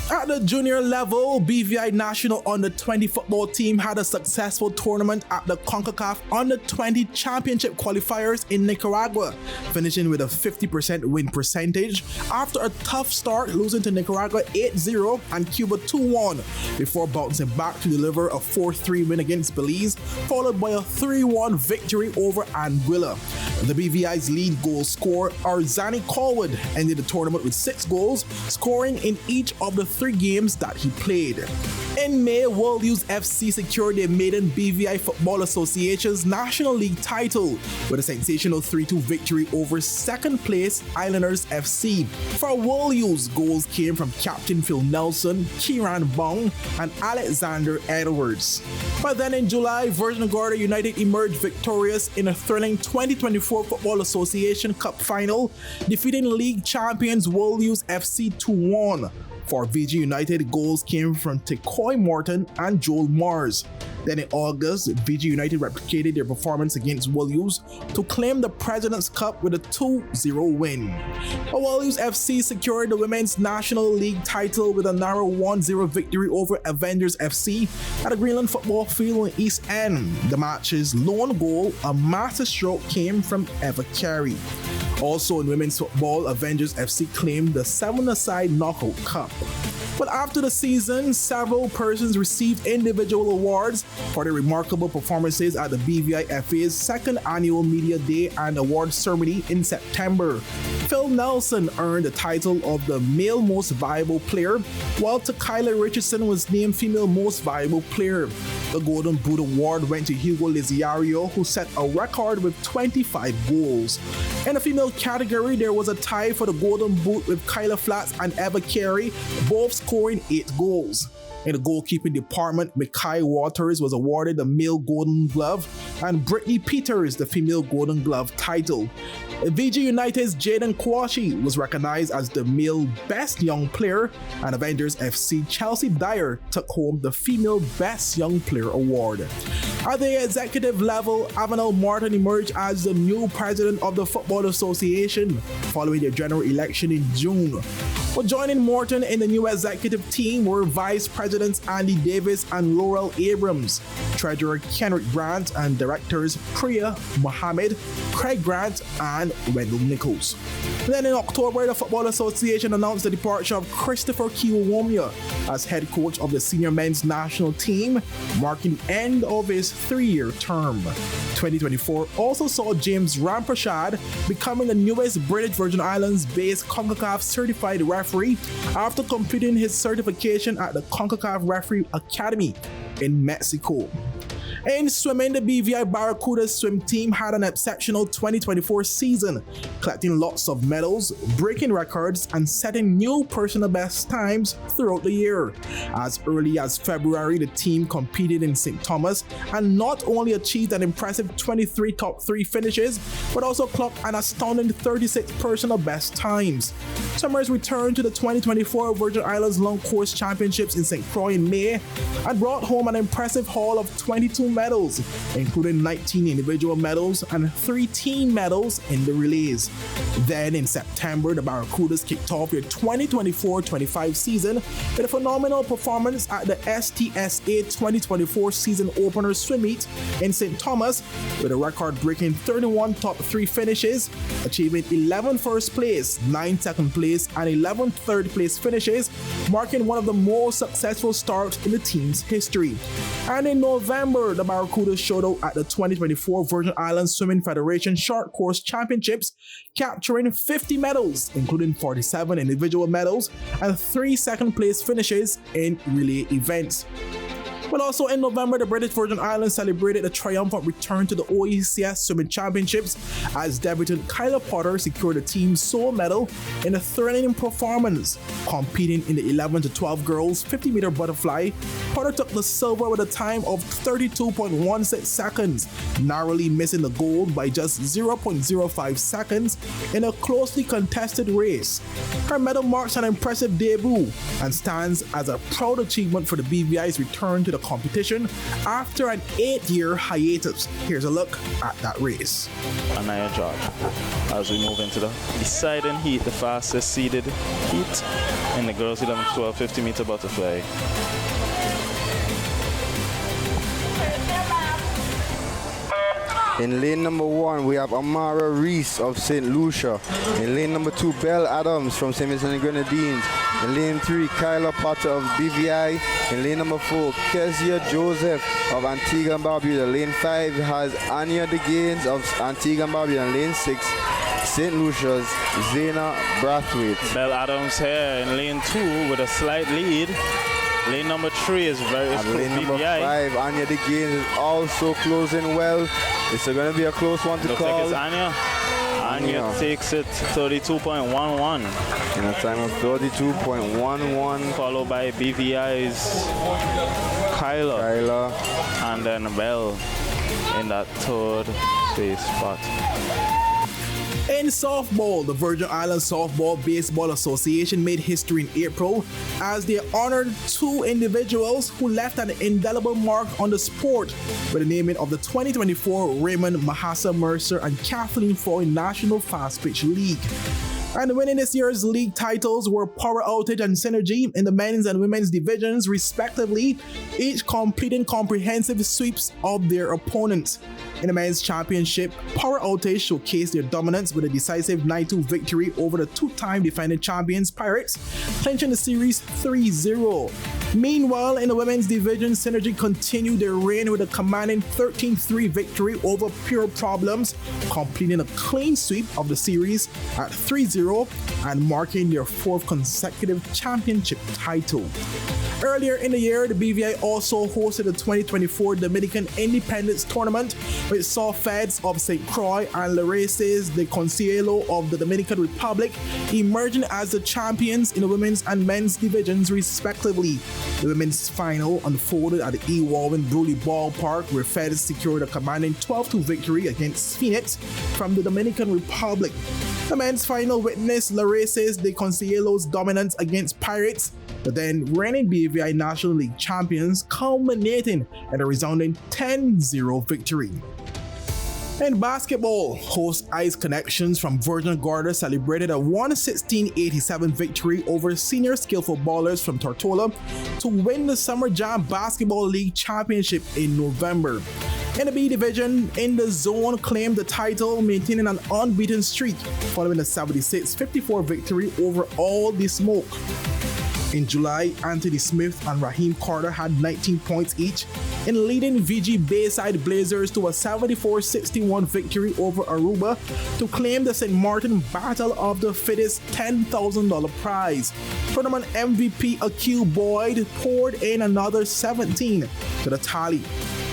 At the junior level, BVI National Under-20 football team had a successful tournament at the CONCACAF Under-20 Championship qualifiers in Nicaragua, finishing with a 50% win percentage after a tough start, losing to Nicaragua 8-0 and Cuba 2-1, before bouncing back to deliver a 4-3 win against Belize, followed by a 3-1 victory over Anguilla. The BVI's lead goal scorer, Arzani Colwood, ended the tournament with 6 goals, scoring in each of the 3 games that he played. In May, World Youth FC secured their maiden BVI Football Association's National League title with a sensational 3-2 victory over second place Islanders FC. For World Youth, goals came from Captain Phil Nelson, Kieran Bong, and Alexander Edwards. But then in July, Virgin Gorda United emerged victorious in a thrilling 2024 Football Association Cup final, defeating league champions World Youth FC 2-1. For VG United, goals came from Tekoy Morton and Joel Mars. Then in August, VG United replicated their performance against Williams to claim the President's Cup with a 2-0 win. Williams FC secured the Women's National League title with a narrow 1-0 victory over Avengers FC at the Greenland Football Field in East End. The match's lone goal, a masterstroke, came from Eva Carey. Also in women's football, Avengers FC claimed the 7-a-side Knockout Cup. But after the season, several persons received individual awards for their remarkable performances at the BVI FA's second annual Media Day and Award Ceremony in September. Phil Nelson earned the title of the Male Most Valuable Player, while Tyler Richardson was named Female Most Valuable Player. The Golden Boot Award went to Hugo Liziario, who set a record with 25 goals. In the female category, there was a tie for the Golden Boot with Kyla Flats and Eva Carey, both scoring 8 goals. In the goalkeeping department, Mikhail Waters was awarded the male Golden Glove and Brittany Peters the female Golden Glove title. VG United's Jaden Kwashi was recognized as the male Best Young Player, and Avengers FC Chelsea Dyer took home the female Best Young Player award. At the executive level, Avenel Martin emerged as the new president of the Football Association following their general election in June. But joining Morton in the new executive team were Vice Presidents Andy Davis and Laurel Abrams, Treasurer Kenrick Grant, and Directors Priya Mohammed, Craig Grant, and Wendell Nichols. Then in October, the Football Association announced the departure of Christopher Kiwomya as head coach of the senior men's national team, marking the end of his 3-year term. 2024 also saw James Ramprashad becoming the newest British Virgin Islands-based CONCACAF certified referee after completing his certification at the CONCACAF Referee Academy in Mexico. In swimming, the BVI Barracuda swim team had an exceptional 2024 season, collecting lots of medals, breaking records, and setting new personal best times throughout the year. As early as February, the team competed in St. Thomas and not only achieved an impressive 23 top 3 finishes, but also clocked an astounding 36 personal best times. Swimmers returned to the 2024 Virgin Islands Long Course Championships in St. Croix in May and brought home an impressive haul of 22 medals, including 19 individual medals and 3 team medals in the relays. Then in September, the Barracudas kicked off their 2024-25 season with a phenomenal performance at the STSA 2024 season opener swim meet in St. Thomas with a record-breaking 31 top 3 finishes, achieving 11 first place, 9 second place, and 11 third place finishes, marking one of the most successful starts in the team's history. And in November, the Barracudas showed out at the 2024 Virgin Islands Swimming Federation Short Course Championships, capturing 50 medals, including 47 individual medals and 3 second place finishes in relay events. But also in November, the British Virgin Islands celebrated a triumphant return to the OECS Swimming Championships as debutant Kyla Potter secured the team's sole medal in a thrilling performance. Competing in the 11 to 12 girls 50-meter butterfly, Potter took the silver with a time of 32.16 seconds, narrowly missing the gold by just 0.05 seconds in a closely contested race. Her medal marks an impressive debut and stands as a proud achievement for the BVI's return to the competition after an 8-year hiatus. Here's a look at that race. Anaya George, as we move into the deciding heat, the fastest seeded heat in the girls 11 to 12 50-meter butterfly. In lane number 1, we have Amara Reese of St. Lucia. In lane number 2, Belle Adams from St. Vincent and Grenadines. In lane 3, Kyla Potter of BVI. In lane number 4, Kezia Joseph of Antigua and Barbuda. Lane 5 has Anya DeGaines of Antigua and Barbuda. And lane 6, St. Lucia's Zena Brathwaite. Belle Adams here in lane 2 with a slight lead. Lane number 3 is very and lane number 5, Anya DeGaines is also closing well. It's going to be a close one to Looks call. like it's Anya. Anya takes it 32.11. In a time of 32.11. Followed by BVI's Kyla. And then Belle in that third place spot. In softball, the Virgin Islands Softball Baseball Association made history in April as they honored 2 individuals who left an indelible mark on the sport with the naming of the 2024 Raymond Mahasa Mercer and Kathleen Foy National Fast Pitch League. And winning this year's league titles were Power Outage and Synergy in the men's and women's divisions, respectively, each completing comprehensive sweeps of their opponents. In the men's championship, Power Outage showcased their dominance with a decisive 9-2 victory over the 2-time defending champions Pirates, clinching the series 3-0. Meanwhile, in the women's division, Synergy continued their reign with a commanding 13-3 victory over Pure Problems, completing a clean sweep of the series at 3-0 and marking their 4th consecutive championship title. Earlier in the year, the BVI also hosted the 2024 Dominican Independence Tournament, which saw Feds of St. Croix and Lareces de Consuelo of the Dominican Republic emerging as the champions in the women's and men's divisions, respectively. The women's final unfolded at the E. Walwyn Bruley Ballpark, where Feds secured a commanding 12-2 victory against Phoenix from the Dominican Republic. The men's final witnessed Lareces de Consuelo's dominance against Pirates, but then reigning BVI National League champions culminating in a resounding 10-0 victory. In basketball, host Ice Connections from Virgin Gorda celebrated a 116-87 victory over senior skillful ballers from Tortola to win the Summer Jam Basketball League Championship in November. In the B division, In the Zone claimed the title, maintaining an unbeaten streak following a 76-54 victory over All the Smoke. In July, Anthony Smith and Raheem Carter had 19 points each in leading VG Bayside Blazers to a 74-61 victory over Aruba to claim the St. Martin Battle of the Fittest $10,000 prize. Tournament MVP Akil Boyd poured in another 17 to the tally.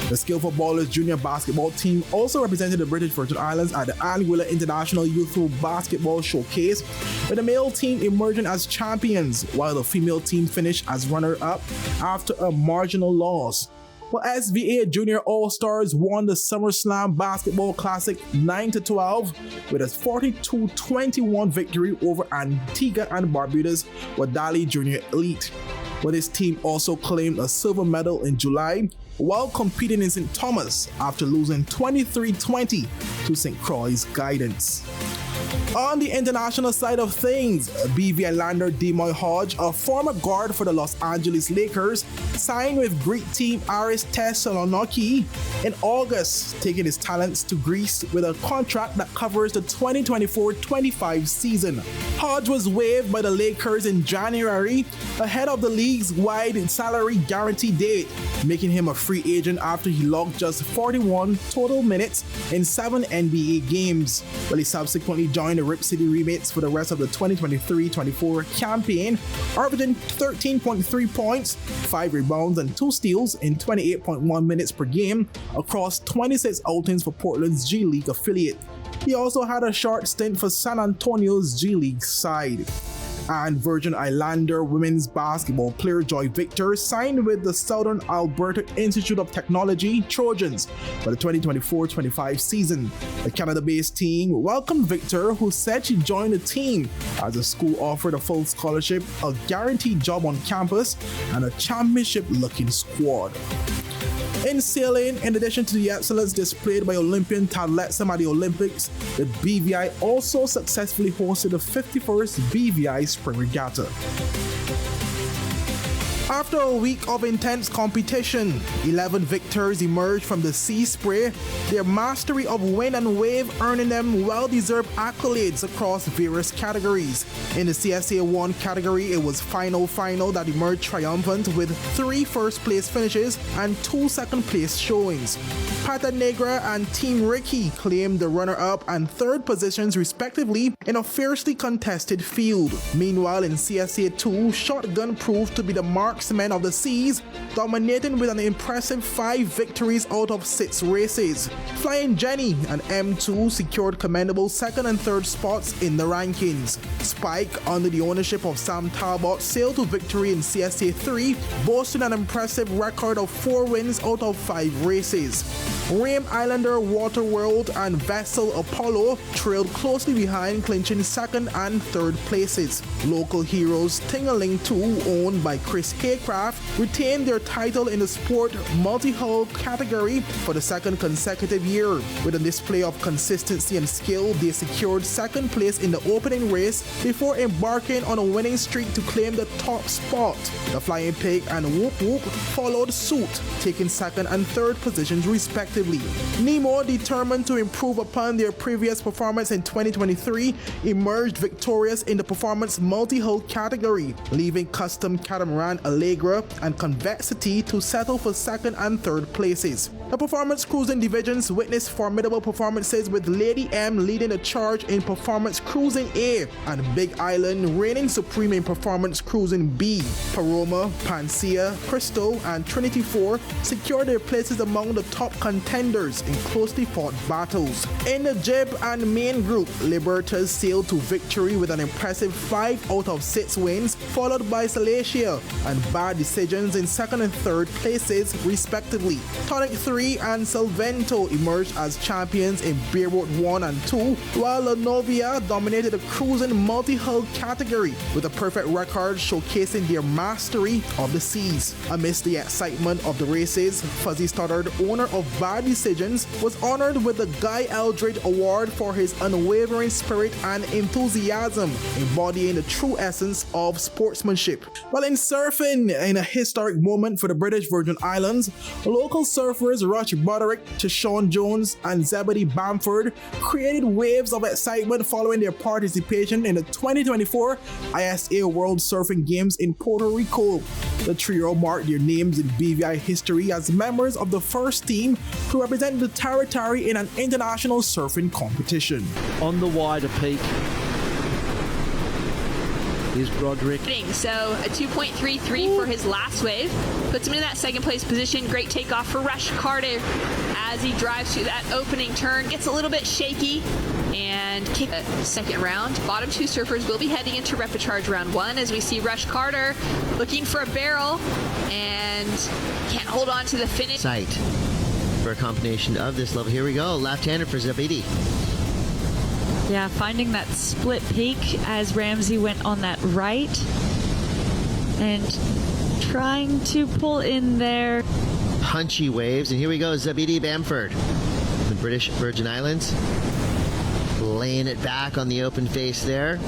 The Skillful Ballers junior basketball team also represented the British Virgin Islands at the Anguilla International Youthful Basketball Showcase, with the male team emerging as champions, while the female team finished as runner-up after a marginal loss. Well, SVA Junior All-Stars won the SummerSlam Basketball Classic 9-12 with a 42-21 victory over Antigua and Barbuda's Wadali Junior Elite. Well, this team also claimed a silver medal in July while competing in St. Thomas after losing 23-20 to St. Croix's Guidance. On the international side of things, BVI lander Demoy Hodge, a former guard for the Los Angeles Lakers, signed with Greek team Aris Thessaloniki in August, taking his talents to Greece with a contract that covers the 2024-25 season. Hodge was waived by the Lakers in January ahead of the league's wide salary guarantee date, making him a free agent after he logged just 41 total minutes in 7 NBA games. Well, he subsequently jumped joined the Rip City Remits for the rest of the 2023-24 campaign, averaging 13.3 points, 5 rebounds, and 2 steals in 28.1 minutes per game across 26 outings for Portland's G League affiliate. He also had a short stint for San Antonio's G League side. And Virgin Islander women's basketball player Joy Victor signed with the Southern Alberta Institute of Technology Trojans for the 2024-25 season. The Canada-based team welcomed Victor, who said she joined the team as the school offered a full scholarship, a guaranteed job on campus, and a championship-looking squad. In sailing, in addition to the excellence displayed by Olympian Tad Lettsam at the Olympics, the BVI also successfully hosted the 51st BVI Spring Regatta. After a week of intense competition, 11 victors emerged from the Sea Spray, their mastery of wind and wave earning them well-deserved accolades across various categories. In the CSA 1 category, it was Final that emerged triumphant with 3 first-place finishes and 2 second-place showings. Pata Negra and Team Ricky claimed the runner-up and 3rd positions respectively in a fiercely contested field. Meanwhile, in CSA 2, Shotgun proved to be the marksman of the seas, dominating with an impressive 5 victories out of 6 races. Flying Jenny and M2 secured commendable 2nd and 3rd spots in the rankings. Spike, under the ownership of Sam Talbot, sailed to victory in CSA 3, boasting an impressive record of 4 wins out of 5 races. Rame Islander, Waterworld, and Vessel Apollo trailed closely behind, clinching 2nd and 3rd places. Local heroes Tingaling 2, owned by Chris Haycraft, retained their title in the sport multi-hull category for the 2nd consecutive year. With a display of consistency and skill, they secured 2nd place in the opening race before embarking on a winning streak to claim the top spot. The Flying Pig and Whoop Whoop followed suit, taking 2nd and 3rd positions respectively. Nemo, determined to improve upon their previous performance in 2023, emerged victorious in the performance multi-hull category, leaving Custom Catamaran Allegra and Convexity to settle for 2nd and 3rd places. The performance cruising divisions witnessed formidable performances, with Lady M leading the charge in performance cruising A and Big Island reigning supreme in performance cruising B. Paroma, Panacea, Crystal, and Trinity 4 secured their places among the top contenders in closely fought battles. In the Jib and Main group, Libertas sailed to victory with an impressive 5 out of 6 wins, followed by Salacia and Bad Decisions in 2nd and 3rd places respectively. Tonic 3 and Salvento emerged as champions in Beerboat 1 and 2, while La Novia dominated the cruising multi-hull category with a perfect record showcasing their mastery of the seas. Amidst the excitement of the races, Fuzzy Stoddard, owner of Bad Decisions, was honored with the Guy Eldridge Award for his unwavering spirit and enthusiasm, embodying the true essence of sportsmanship. While in surfing, in a historic moment for the British Virgin Islands, local surfers Rush Broderick, Tishon Jones, and Zebedee Bamford created waves of excitement following their participation in the 2024 ISA World Surfing Games in Puerto Rico. The trio marked their names in BVI history as members of the first team to represent the territory in an international surfing competition. On the wider peak is Broderick. So a 2.33 for his last wave puts him in that 2nd place position. Great takeoff for Rush Carter as he drives through that opening turn. Gets a little bit shaky and kick a 2nd round. Bottom 2 surfers will be heading into Repecharge round 1 as we see Rush Carter looking for a barrel and can't hold on to the finish. Sight for a combination of this level. Here we go. Left-hander for Zebedee. Yeah, finding that split peak as Ramsey went on that right and trying to pull in there. Punchy waves, and here we go, Zebedee Bamford, the British Virgin Islands, laying it back on the open face there.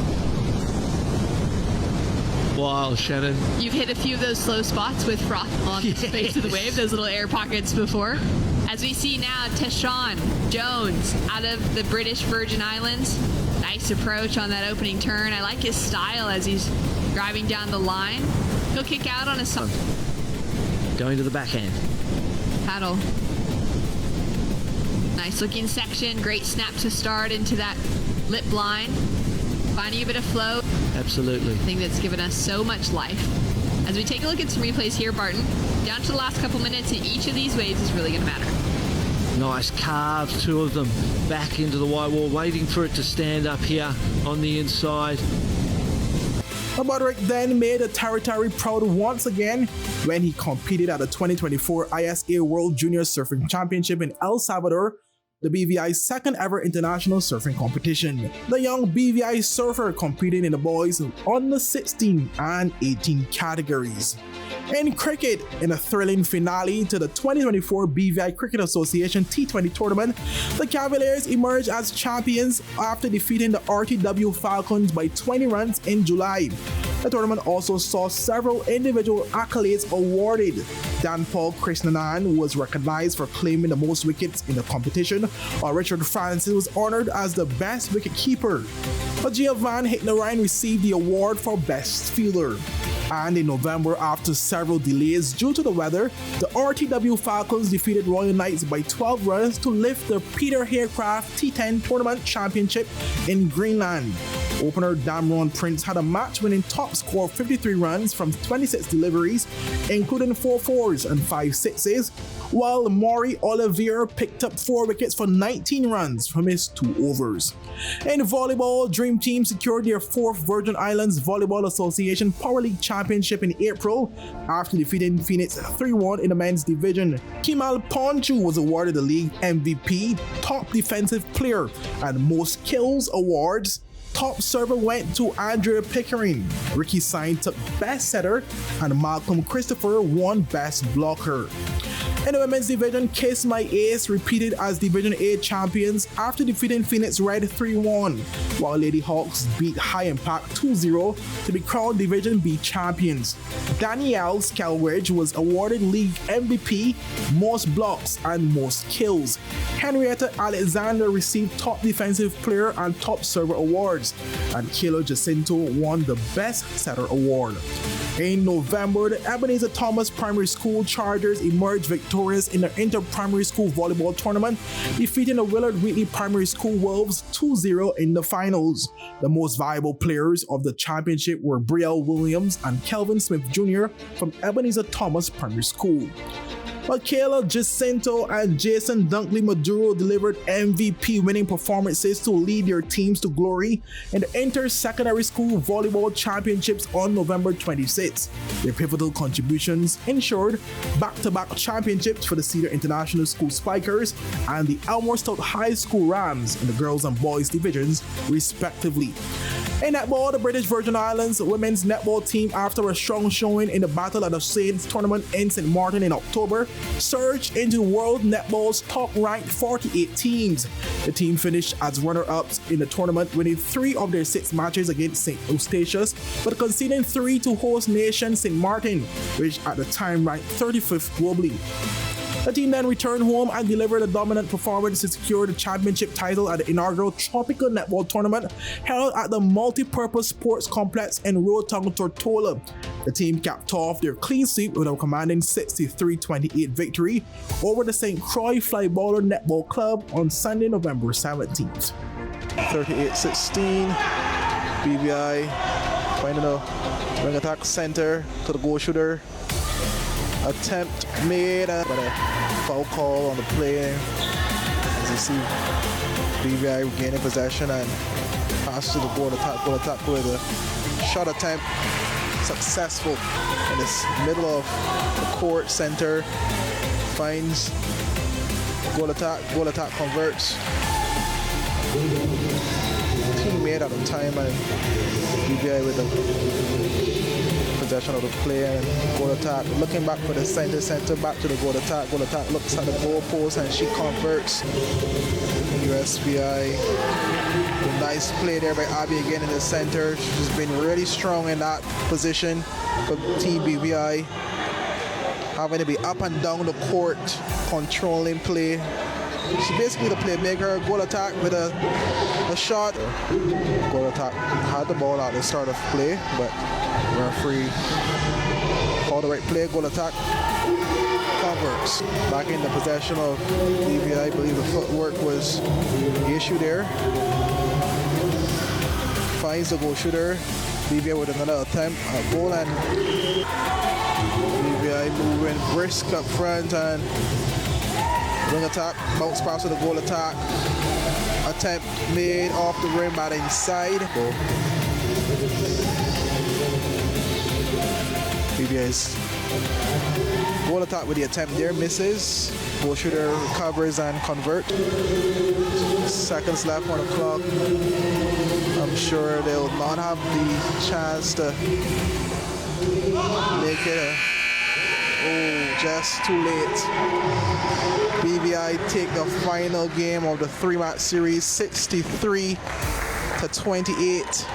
Wow, Shannon. You've hit a few of those slow spots with froth on the face of the wave, those little air pockets before. As we see now, Tishon Jones out of the British Virgin Islands. Nice approach on that opening turn. I like his style as he's driving down the line. He'll kick out on a song. Going to the backhand. Paddle. Nice looking section. Great snap to start into that Lip Blind, finding a bit of flow. Absolutely. I think that's given us so much life. As we take a look at some replays here, Barton, down to the last couple minutes, and each of these waves is really going to matter. Nice carves, two of them back into the white wall, waiting for it to stand up here on the inside. Broderick then made the territory proud once again when he competed at the 2024 ISA World Junior Surfing Championship in El Salvador, the BVI's second ever international surfing competition. The young BVI surfer competed in the boys under 16 and 18 categories. In cricket, in a thrilling finale to the 2024 BVI Cricket Association T20 tournament, the Cavaliers emerged as champions after defeating the RTW Falcons by 20 runs in July. The tournament also saw several individual accolades awarded. Danpal Krishnanan was recognized for claiming the most wickets in the competition, while Richard Francis was honored as the best wicketkeeper. Giovanni Hicknarine received the award for best fielder. And in November, after several delays due to the weather, the RTW Falcons defeated Royal Knights by 12 runs to lift the Peter Haircraft T10 Tournament Championship in Greenland. Opener Damron Prince had a match-winning top score of 53 runs from 26 deliveries, including 4 fours and 5 sixes, while Maury Olivier picked up 4 wickets for 19 runs from his 2 overs. In volleyball, Dream Team secured their 4th Virgin Islands Volleyball Association Power League Championship in April after defeating Phoenix 3-1 in the men's division. Kemal Ponchu was awarded the league MVP, Top Defensive Player, and Most Kills awards. Top server went to Andrea Pickering, Ricky Sain took Best Setter, and Malcolm Christopher won Best Blocker. In the women's division, Kiss My Ace repeated as Division A champions after defeating Phoenix Red 3-1, while Lady Hawks beat High Impact 2-0 to be crowned Division B champions. Danielle Skelridge was awarded League MVP, Most Blocks, and Most Kills. Henrietta Alexander received Top Defensive Player and Top Server awards, and Kayla Jacinto won the Best Setter award. In November, the Ebenezer Thomas Primary School Chargers emerged victorious in the Inter-Primary School Volleyball Tournament, defeating the Willard Wheatley Primary School Wolves 2-0 in the finals. The most valuable players of the championship were Brielle Williams and Kelvin Smith Jr. from Ebenezer Thomas Primary School. But Kayla Jacinto and Jason Dunkley Maduro delivered MVP winning performances to lead their teams to glory in the Inter-Secondary School Volleyball Championships on November 26. Their pivotal contributions ensured back-to-back championships for the Cedar International School Spikers and the Elmore Stout High School Rams in the girls and boys divisions, respectively. In netball, the British Virgin Islands women's netball team, after a strong showing in the Battle of the Saints tournament in St. Martin in October, surged into World Netball's top-ranked 48 teams. The team finished as runner-ups in the tournament, winning 3 of their 6 matches against St. Eustatius, but conceding 3 to host nation St. Martin, which at the time ranked 35th globally. The team then returned home and delivered a dominant performance to secure the championship title at the inaugural Tropical Netball Tournament held at the Multipurpose Sports Complex in Roatan, Tortola. The team capped off their clean sweep with a commanding 63-28 victory over the St. Croix Flyballer Netball Club on Sunday, November 17th. 38-16, BVI finding a ring attack center to the goal shooter. Attempt made, but a foul call on the play. As you see, BVI regaining possession and pass to the goal attack with a shot attempt successful in this middle of the court center. Finds goal attack converts. Teammate at the time, and BVI with the possession of the play and goal attack. Looking back for the center back to the goal attack. Goal attack looks at the goal post and she converts. USVI. A nice play there by Abby again in the center. She's been really strong in that position for Team BVI. Having to be up and down the court, controlling play. She's basically the playmaker. Goal attack with a shot. Goal attack had the ball at the start of play, but referee called the right play. Goal attack converts. Back in the possession of BVI. I believe the footwork was the issue there. finds the goal shooter. BVI with another attempt at goal, and BVI moving brisk up front and wing attack, bounce pass to the goal attack. Attempt made off the rim by the inside. BVI's goal attack with the attempt there misses. Goal shooter recovers and convert. Seconds left on the clock. I'm sure they'll not have the chance to make it. Oh, just too late. BVI take the final game of the 3-match series, 63-28.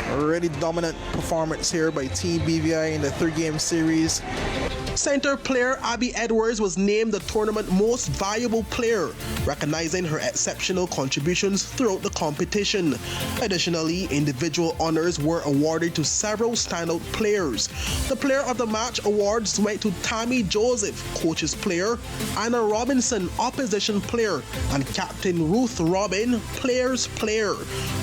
A really dominant performance here by Team BVI in the 3-game series. Center player Abby Edwards was named the tournament most valuable player, recognizing her exceptional contributions throughout the competition. Additionally, individual honors were awarded to several standout players. The Player of the Match awards went to Tammy Joseph, coach's player, Anna Robinson, opposition player, and Captain Ruth Robin, player's player.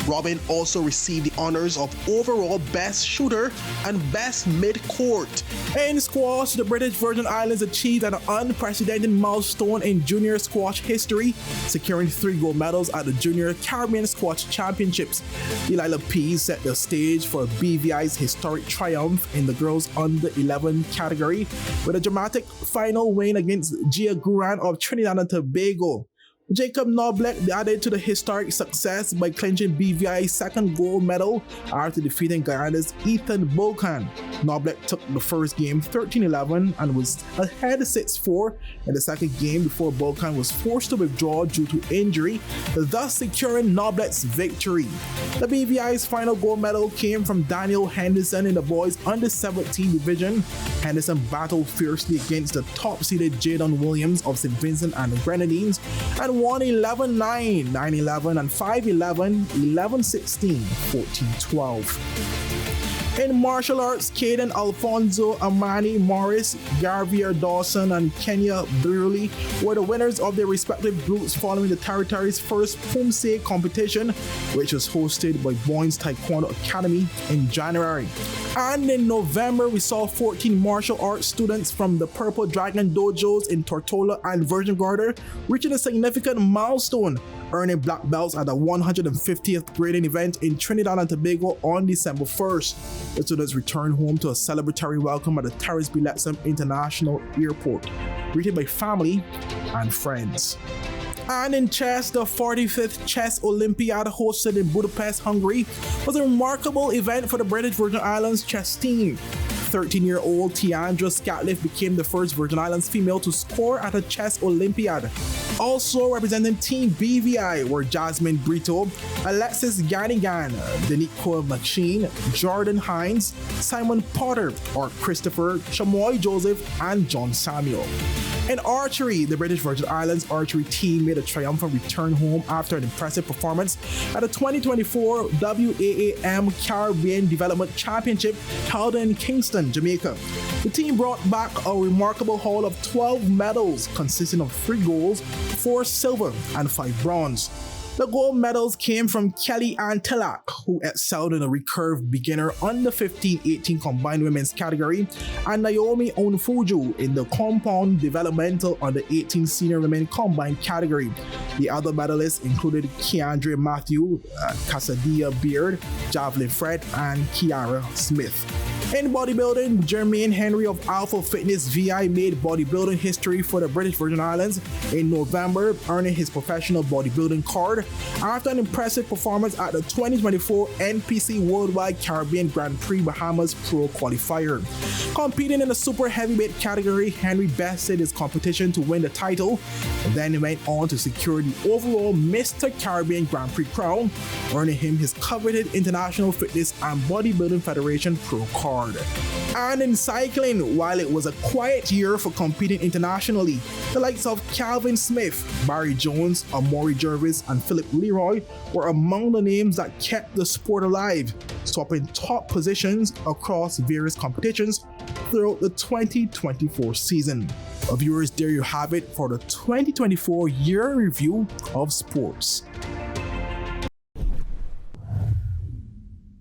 Robin also received the honors of overall best shooter and best mid-court. In squash, the British Virgin Islands achieved an unprecedented milestone in junior squash history, securing 3 gold medals at the Junior Caribbean Squash Championships. Delilah Pease set the stage for BVI's historic triumph in the girls under-11 category with a dramatic final win against Gia Guran of Trinidad and Tobago. Jacob Noblet added to the historic success by clinching BVI's second gold medal after defeating Guyana's Ethan Bocan. Noblet took the first game 13-11 and was ahead 6-4 in the second game before Bocan was forced to withdraw due to injury, thus securing Noblet's victory. The BVI's final gold medal came from Daniel Henderson in the boys under-17 division. Henderson battled fiercely against the top-seeded Jadon Williams of St. Vincent and the Grenadines and won 11-9, 9-11, and 5-11, 11-16, 14-12. In martial arts, Caden Alfonso, Amani Morris, Garvier Dawson, and Kenya Burley were the winners of their respective groups following the territory's first Pumse competition, which was hosted by Boynes Taekwondo Academy in January. And in November, we saw 14 martial arts students from the Purple Dragon Dojos in Tortola and Virgin Gorda reaching a significant milestone, earning black belts at the 150th grading event in Trinidad and Tobago on December 1st. The students returned home to a celebratory welcome at the Terrace Biletsam International Airport, greeted by family and friends. And in chess, the 45th Chess Olympiad hosted in Budapest, Hungary was a remarkable event for the British Virgin Islands chess team. 13-year-old Tiandra Scatliff became the first Virgin Islands female to score at a chess Olympiad. Also representing Team BVI were Jasmine Brito, Alexis Ganigan, Danico McSheen, Jordan Hines, Simon Potter, or Christopher Chamoy Joseph, and John Samuel. In archery, the British Virgin Islands archery team made a triumphant return home after an impressive performance at the 2024 WAAM Caribbean Development Championship held in Kingston, Jamaica. The team brought back a remarkable haul of 12 medals consisting of 3 golds, 4 silver, and 5 bronze. The gold medals came from Kelly Ann Tilak, who excelled in the recurve beginner under 15-18 combined women's category, and Naomi Onfuju in the compound developmental under 18 senior women combined category. The other medalists included Keandre Matthew, Casadia Beard, Javelin Fred, and Kiara Smith. In bodybuilding, Jermaine Henry of Alpha Fitness VI made bodybuilding history for the British Virgin Islands in November, earning his professional bodybuilding card after an impressive performance at the 2024 NPC Worldwide Caribbean Grand Prix Bahamas Pro Qualifier. Competing in the super heavyweight category, Henry bested his competition to win the title, and then he went on to secure the overall Mr. Caribbean Grand Prix crown, earning him his coveted International Fitness and Bodybuilding Federation Pro card. And in cycling, while it was a quiet year for competing internationally, the likes of Calvin Smith, Barry Jones, Amaury Jervis, and Philip Leroy were among the names that kept the sport alive, swapping top positions across various competitions throughout the 2024 season. Viewers, there you have it for the 2024 year review of sports.